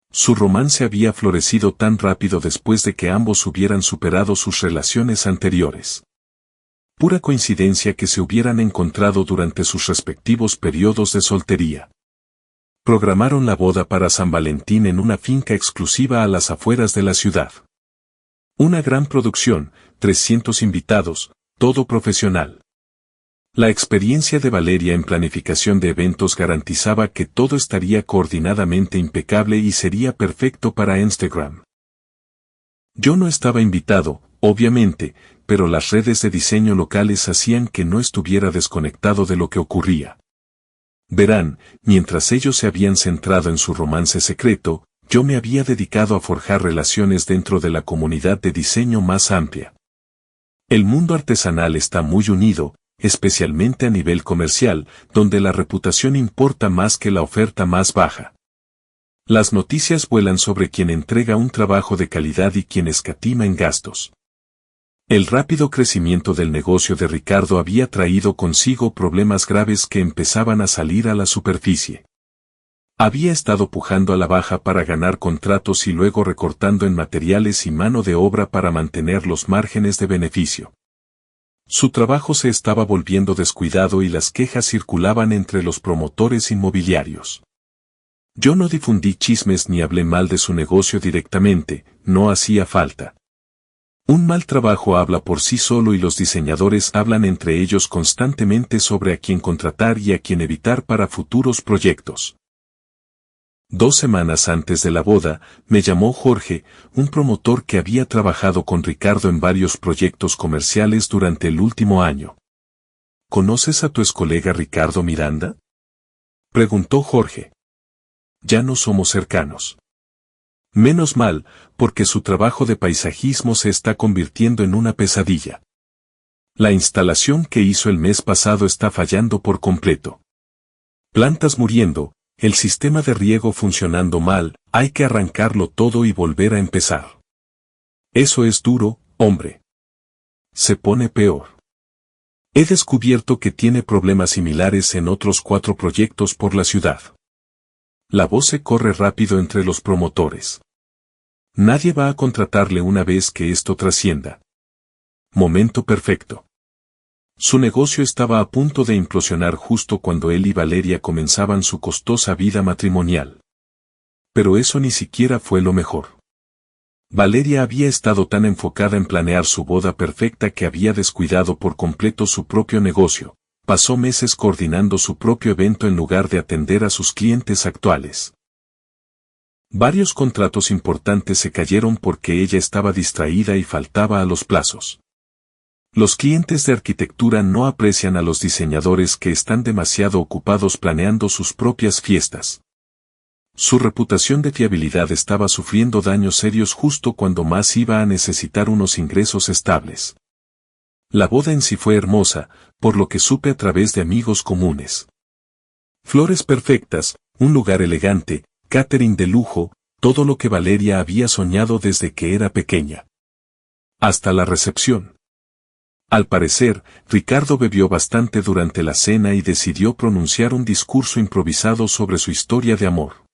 Speaker 1: Su romance había florecido tan rápido después de que ambos hubieran superado sus relaciones anteriores. Pura coincidencia que se hubieran encontrado durante sus respectivos periodos de soltería. Programaron la boda para San Valentín en una finca exclusiva a las afueras de la ciudad. Una gran producción, 300 invitados, todo profesional. La experiencia de Valeria en planificación de eventos garantizaba que todo estaría coordinadamente impecable y sería perfecto para Instagram. Yo no estaba invitado, obviamente, pero las redes de diseño locales hacían que no estuviera desconectado de lo que ocurría. Verán, mientras ellos se habían centrado en su romance secreto, yo me había dedicado a forjar relaciones dentro de la comunidad de diseño más amplia. El mundo artesanal está muy unido, especialmente a nivel comercial, donde la reputación importa más que la oferta más baja. Las noticias vuelan sobre quien entrega un trabajo de calidad y quien escatima en gastos. El rápido crecimiento del negocio de Ricardo había traído consigo problemas graves que empezaban a salir a la superficie. Había estado pujando a la baja para ganar contratos y luego recortando en materiales y mano de obra para mantener los márgenes de beneficio. Su trabajo se estaba volviendo descuidado y las quejas circulaban entre los promotores inmobiliarios. Yo no difundí chismes ni hablé mal de su negocio directamente, no hacía falta. Un mal trabajo habla por sí solo y los diseñadores hablan entre ellos constantemente sobre a quién contratar y a quién evitar para futuros proyectos. 2 semanas antes de la boda, me llamó Jorge, un promotor que había trabajado con Ricardo en varios proyectos comerciales durante el último año. ¿Conoces a tu excolega Ricardo Miranda? Preguntó Jorge. Ya no somos cercanos. Menos mal, porque su trabajo de paisajismo se está convirtiendo en una pesadilla. La instalación que hizo el mes pasado está fallando por completo. Plantas muriendo, el sistema de riego funcionando mal, hay que arrancarlo todo y volver a empezar. Eso es duro, hombre. Se pone peor. He descubierto que tiene problemas similares en otros 4 proyectos por la ciudad. La voz se corre rápido entre los promotores. Nadie va a contratarle una vez que esto trascienda. Momento perfecto. Su negocio estaba a punto de implosionar justo cuando él y Valeria comenzaban su costosa vida matrimonial. Pero eso ni siquiera fue lo mejor. Valeria había estado tan enfocada en planear su boda perfecta que había descuidado por completo su propio negocio. Pasó meses coordinando su propio evento en lugar de atender a sus clientes actuales. Varios contratos importantes se cayeron porque ella estaba distraída y faltaba a los plazos. Los clientes de arquitectura no aprecian a los diseñadores que están demasiado ocupados planeando sus propias fiestas. Su reputación de fiabilidad estaba sufriendo daños serios justo cuando más iba a necesitar unos ingresos estables. La boda en sí fue hermosa, por lo que supe a través de amigos comunes. Flores perfectas, un lugar elegante, catering de lujo, todo lo que Valeria había soñado desde que era pequeña. Hasta la recepción. Al parecer, Ricardo bebió bastante durante la cena y decidió pronunciar un discurso improvisado sobre su historia de amor.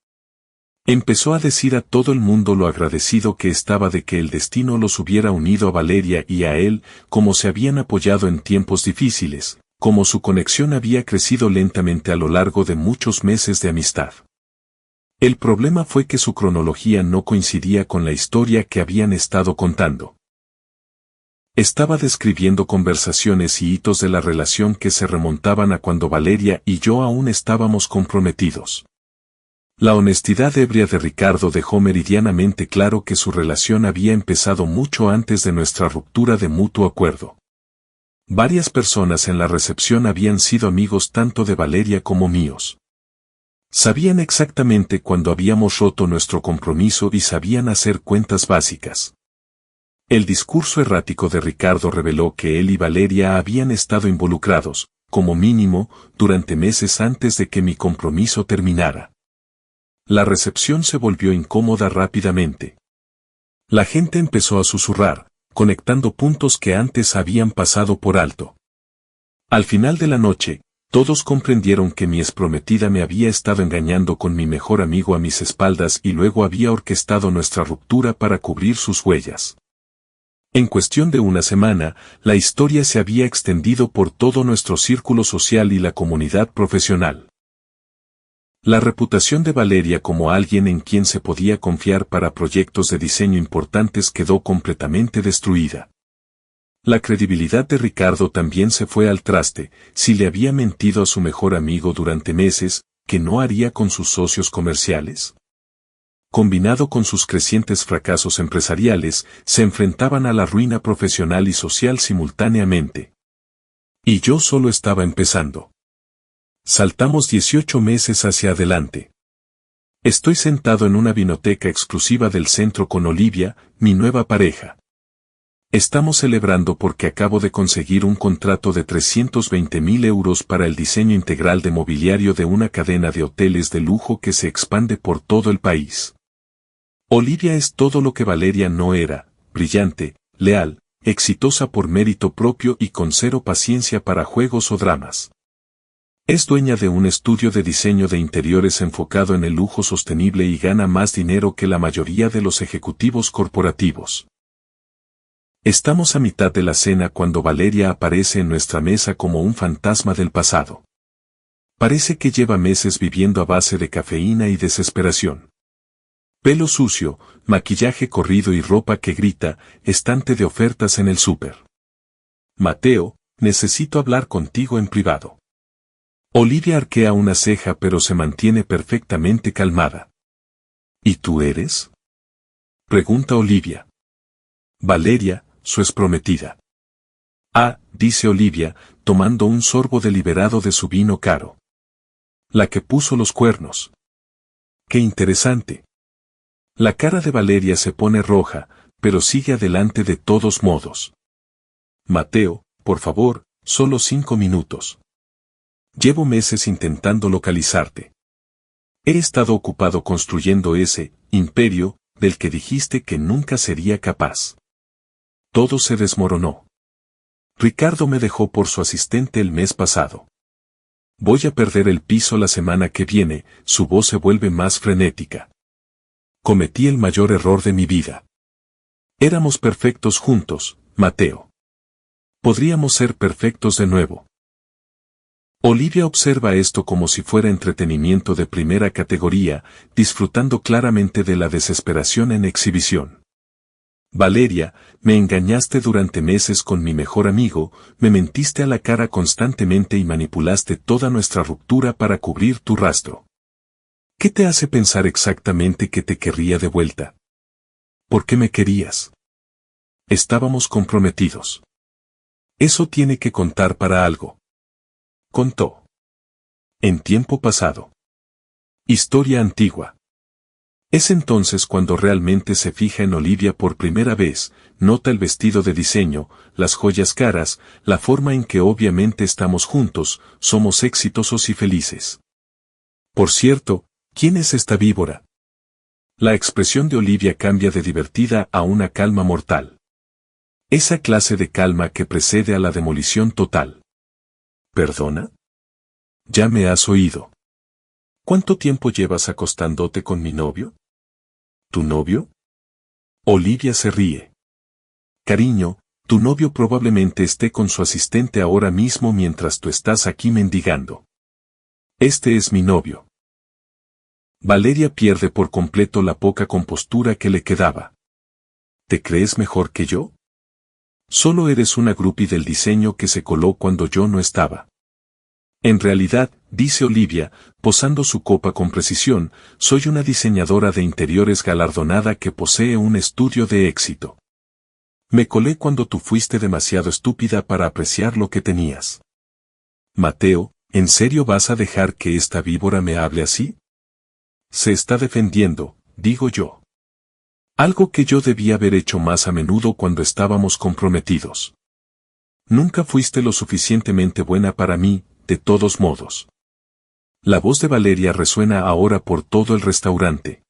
Speaker 1: Empezó a decir a todo el mundo lo agradecido que estaba de que el destino los hubiera unido a Valeria y a él, cómo se habían apoyado en tiempos difíciles, cómo su conexión había crecido lentamente a lo largo de muchos meses de amistad. El problema fue que su cronología no coincidía con la historia que habían estado contando. Estaba describiendo conversaciones y hitos de la relación que se remontaban a cuando Valeria y yo aún estábamos comprometidos. La honestidad ebria de Ricardo dejó meridianamente claro que su relación había empezado mucho antes de nuestra ruptura de mutuo acuerdo. Varias personas en la recepción habían sido amigos tanto de Valeria como míos. Sabían exactamente cuándo habíamos roto nuestro compromiso y sabían hacer cuentas básicas. El discurso errático de Ricardo reveló que él y Valeria habían estado involucrados, como mínimo, durante meses antes de que mi compromiso terminara. La recepción se volvió incómoda rápidamente. La gente empezó a susurrar, conectando puntos que antes habían pasado por alto. Al final de la noche, todos comprendieron que mi exprometida me había estado engañando con mi mejor amigo a mis espaldas y luego había orquestado nuestra ruptura para cubrir sus huellas. En cuestión de una semana, la historia se había extendido por todo nuestro círculo social y la comunidad profesional. La reputación de Valeria como alguien en quien se podía confiar para proyectos de diseño importantes quedó completamente destruida. La credibilidad de Ricardo también se fue al traste. Si le había mentido a su mejor amigo durante meses, ¿qué no haría con sus socios comerciales? Combinado con sus crecientes fracasos empresariales, se enfrentaban a la ruina profesional y social simultáneamente. Y yo solo estaba empezando. Saltamos 18 meses hacia adelante. Estoy sentado en una vinoteca exclusiva del centro con Olivia, mi nueva pareja. Estamos celebrando porque acabo de conseguir un contrato de 320.000 euros para el diseño integral de mobiliario de una cadena de hoteles de lujo que se expande por todo el país. Olivia es todo lo que Valeria no era: brillante, leal, exitosa por mérito propio y con cero paciencia para juegos o dramas. Es dueña de un estudio de diseño de interiores enfocado en el lujo sostenible y gana más dinero que la mayoría de los ejecutivos corporativos. Estamos a mitad de la cena cuando Valeria aparece en nuestra mesa como un fantasma del pasado. Parece que lleva meses viviendo a base de cafeína y desesperación. Pelo sucio, maquillaje corrido y ropa que grita, estante de ofertas en el súper. Mateo, necesito hablar contigo en privado. Olivia arquea una ceja pero se mantiene perfectamente calmada. ¿Y tú eres? Pregunta Olivia. Valeria, su exprometida. Ah, dice Olivia, tomando un sorbo deliberado de su vino caro. La que puso los cuernos. Qué interesante. La cara de Valeria se pone roja, pero sigue adelante de todos modos. Mateo, por favor, solo 5 minutos. Llevo meses intentando localizarte. He estado ocupado construyendo ese imperio del que dijiste que nunca sería capaz. Todo se desmoronó. Ricardo me dejó por su asistente el mes pasado. Voy a perder el piso la semana que viene. Su voz se vuelve más frenética. Cometí el mayor error de mi vida. Éramos perfectos juntos, Mateo. Podríamos ser perfectos de nuevo. Olivia observa esto como si fuera entretenimiento de primera categoría, disfrutando claramente de la desesperación en exhibición. Valeria, me engañaste durante meses con mi mejor amigo, me mentiste a la cara constantemente y manipulaste toda nuestra ruptura para cubrir tu rastro. ¿Qué te hace pensar exactamente que te querría de vuelta? ¿Por qué me querías? Estábamos comprometidos. Eso tiene que contar para algo. Contó. En tiempo pasado. Historia antigua. Es entonces cuando realmente se fija en Olivia por primera vez, nota el vestido de diseño, las joyas caras, la forma en que obviamente estamos juntos, somos exitosos y felices. Por cierto, ¿quién es esta víbora? La expresión de Olivia cambia de divertida a una calma mortal. Esa clase de calma que precede a la demolición total. ¿Perdona? Ya me has oído. ¿Cuánto tiempo llevas acostándote con mi novio? ¿Tu novio? Olivia se ríe. Cariño, tu novio probablemente esté con su asistente ahora mismo mientras tú estás aquí mendigando. Este es mi novio. Valeria pierde por completo la poca compostura que le quedaba. ¿Te crees mejor que yo? Solo eres una groupie del diseño que se coló cuando yo no estaba. En realidad, dice Olivia, posando su copa con precisión, soy una diseñadora de interiores galardonada que posee un estudio de éxito. Me colé cuando tú fuiste demasiado estúpida para apreciar lo que tenías. Mateo, ¿en serio vas a dejar que esta víbora me hable así? Se está defendiendo, digo yo. Algo que yo debía haber hecho más a menudo cuando estábamos comprometidos. Nunca fuiste lo suficientemente buena para mí, de todos modos. La voz de Valeria resuena ahora por todo el restaurante.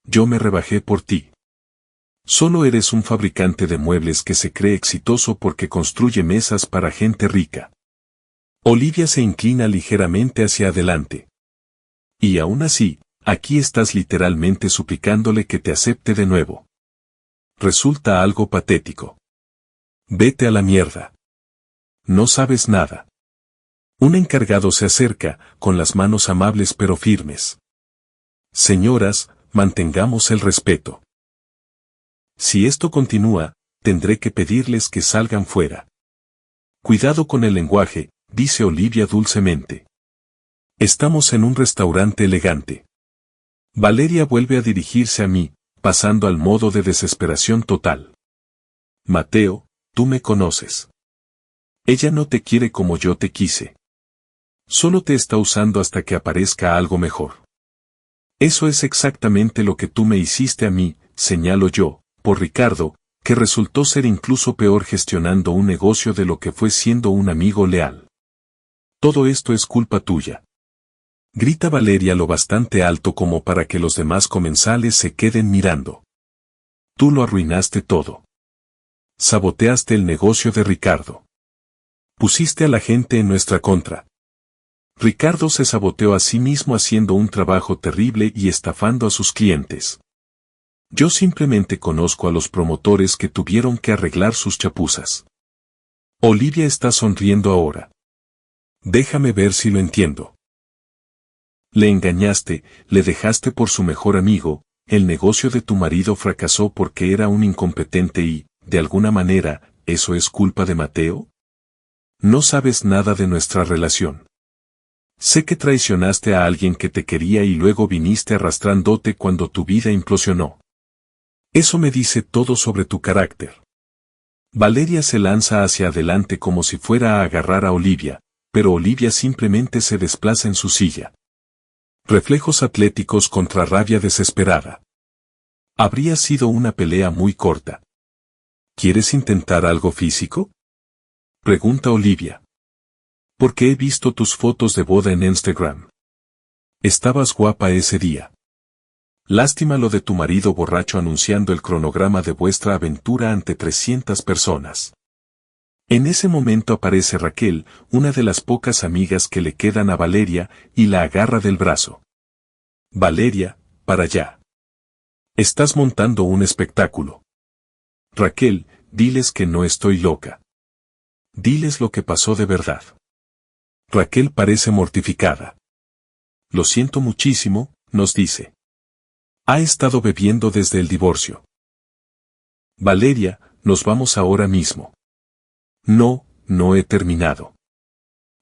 Speaker 1: Yo me rebajé por ti. Solo eres un fabricante de muebles que se cree exitoso porque construye mesas para gente rica. Olivia se inclina ligeramente hacia adelante. Y aún así, aquí estás literalmente suplicándole que te acepte de nuevo. Resulta algo patético. Vete a la mierda. No sabes nada. Un encargado se acerca, con las manos amables pero firmes. Señoras, mantengamos el respeto. Si esto continúa, tendré que pedirles que salgan fuera. Cuidado con el lenguaje, dice Olivia dulcemente. Estamos en un restaurante elegante. Valeria vuelve a dirigirse a mí, pasando al modo de desesperación total. Mateo, tú me conoces. Ella no te quiere como yo te quise. Solo te está usando hasta que aparezca algo mejor. Eso es exactamente lo que tú me hiciste a mí, señalo yo, por Ricardo, que resultó ser incluso peor gestionando un negocio de lo que fue siendo un amigo leal. Todo esto es culpa tuya. Grita Valeria lo bastante alto como para que los demás comensales se queden mirando. Tú lo arruinaste todo. Saboteaste el negocio de Ricardo. Pusiste a la gente en nuestra contra. Ricardo se saboteó a sí mismo haciendo un trabajo terrible y estafando a sus clientes. Yo simplemente conozco a los promotores que tuvieron que arreglar sus chapuzas. Olivia está sonriendo ahora. Déjame ver si lo entiendo. Le engañaste, le dejaste por su mejor amigo, el negocio de tu marido fracasó porque era un incompetente y, de alguna manera, ¿eso es culpa de Mateo? No sabes nada de nuestra relación. Sé que traicionaste a alguien que te quería y luego viniste arrastrándote cuando tu vida implosionó. Eso me dice todo sobre tu carácter. Valeria se lanza hacia adelante como si fuera a agarrar a Olivia, pero Olivia simplemente se desplaza en su silla. Reflejos atléticos contra rabia desesperada. Habría sido una pelea muy corta. ¿Quieres intentar algo físico? Pregunta Olivia. Porque he visto tus fotos de boda en Instagram. Estabas guapa ese día. Lástima lo de tu marido borracho anunciando el cronograma de vuestra aventura ante 300 personas. En ese momento aparece Raquel, una de las pocas amigas que le quedan a Valeria, y la agarra del brazo. Valeria, para allá. Estás montando un espectáculo. Raquel, diles que no estoy loca. Diles lo que pasó de verdad. Raquel parece mortificada. Lo siento muchísimo, nos dice. Ha estado bebiendo desde el divorcio. Valeria, nos vamos ahora mismo. No, no he terminado.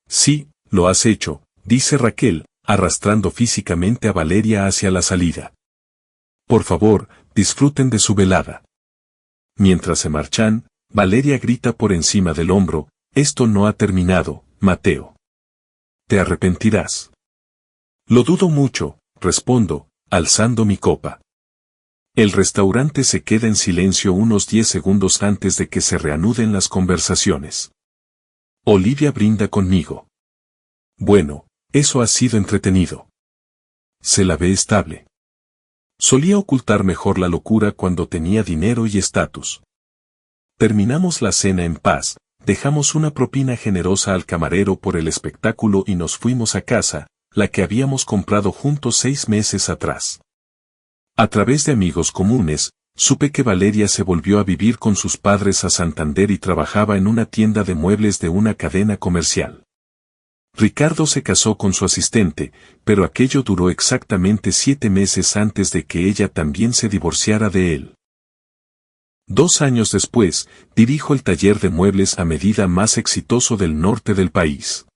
Speaker 1: Sí, lo has hecho, dice Raquel, arrastrando físicamente a Valeria hacia la salida. Por favor, disfruten de su velada. Mientras se marchan, Valeria grita por encima del hombro, esto no ha terminado, Mateo. Te arrepentirás. Lo dudo mucho, respondo, alzando mi copa. El restaurante se queda en silencio unos 10 segundos antes de que se reanuden las conversaciones. Olivia brinda conmigo. Bueno, eso ha sido entretenido. Se la ve estable. Solía ocultar mejor la locura cuando tenía dinero y estatus. Terminamos la cena en paz, dejamos una propina generosa al camarero por el espectáculo y nos fuimos a casa, la que habíamos comprado juntos 6 meses atrás. A través de amigos comunes, supe que Valeria se volvió a vivir con sus padres a Santander y trabajaba en una tienda de muebles de una cadena comercial. Ricardo se casó con su asistente, pero aquello duró exactamente 7 meses antes de que ella también se divorciara de él. 2 años después, dirijo el taller de muebles a medida más exitoso del norte del país.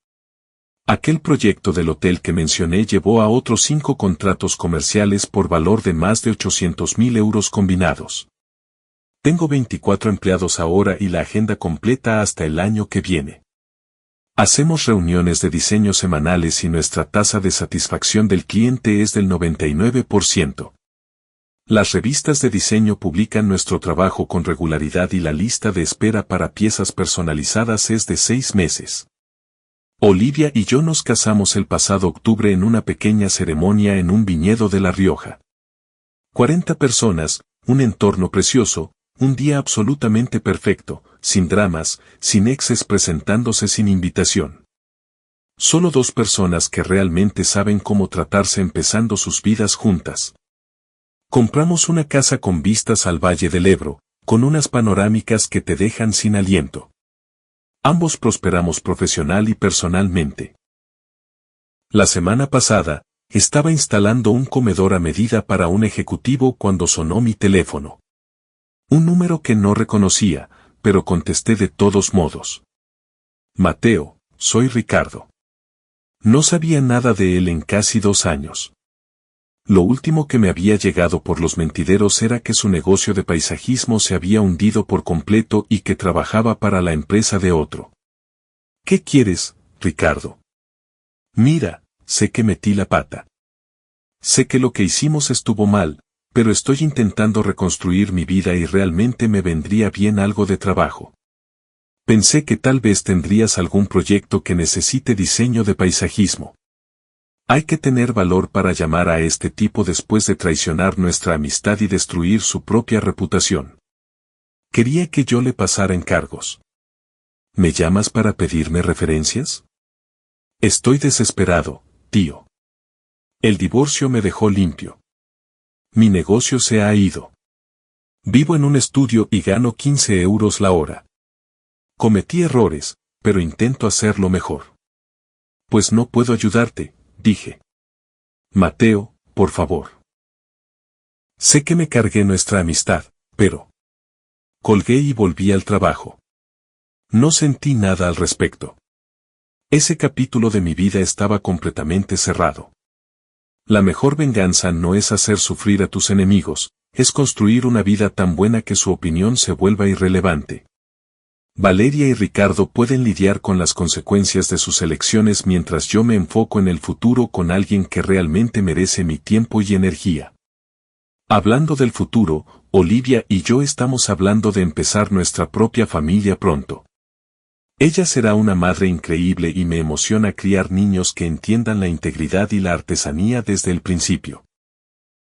Speaker 1: Aquel proyecto del hotel que mencioné llevó a otros 5 contratos comerciales por valor de más de 800.000 euros combinados. Tengo 24 empleados ahora y la agenda completa hasta el año que viene. Hacemos reuniones de diseño semanales y nuestra tasa de satisfacción del cliente es del 99%. Las revistas de diseño publican nuestro trabajo con regularidad y la lista de espera para piezas personalizadas es de 6 meses. Olivia y yo nos casamos el pasado octubre en una pequeña ceremonia en un viñedo de La Rioja. 40 personas, un entorno precioso, un día absolutamente perfecto, sin dramas, sin exes presentándose sin invitación. Solo 2 personas que realmente saben cómo tratarse empezando sus vidas juntas. Compramos una casa con vistas al Valle del Ebro, con unas panorámicas que te dejan sin aliento. Ambos prosperamos profesional y personalmente. La semana pasada, estaba instalando un comedor a medida para un ejecutivo cuando sonó mi teléfono. Un número que no reconocía, pero contesté de todos modos. Mateo, soy Ricardo. No sabía nada de él en casi 2 años. Lo último que me había llegado por los mentideros era que su negocio de paisajismo se había hundido por completo y que trabajaba para la empresa de otro. ¿Qué quieres, Ricardo? Mira, sé que metí la pata. Sé que lo que hicimos estuvo mal, pero estoy intentando reconstruir mi vida y realmente me vendría bien algo de trabajo. Pensé que tal vez tendrías algún proyecto que necesite diseño de paisajismo. Hay que tener valor para llamar a este tipo después de traicionar nuestra amistad y destruir su propia reputación. Quería que yo le pasara encargos. ¿Me llamas para pedirme referencias? Estoy desesperado, tío. El divorcio me dejó limpio. Mi negocio se ha ido. Vivo en un estudio y gano 15 euros la hora. Cometí errores, pero intento hacerlo mejor. Pues no puedo ayudarte, dije. Mateo, por favor. Sé que me cargué nuestra amistad, pero... Colgué y volví al trabajo. No sentí nada al respecto. Ese capítulo de mi vida estaba completamente cerrado. La mejor venganza no es hacer sufrir a tus enemigos, es construir una vida tan buena que su opinión se vuelva irrelevante. Valeria y Ricardo pueden lidiar con las consecuencias de sus elecciones mientras yo me enfoco en el futuro con alguien que realmente merece mi tiempo y energía. Hablando del futuro, Olivia y yo estamos hablando de empezar nuestra propia familia pronto. Ella será una madre increíble y me emociona criar niños que entiendan la integridad y la artesanía desde el principio.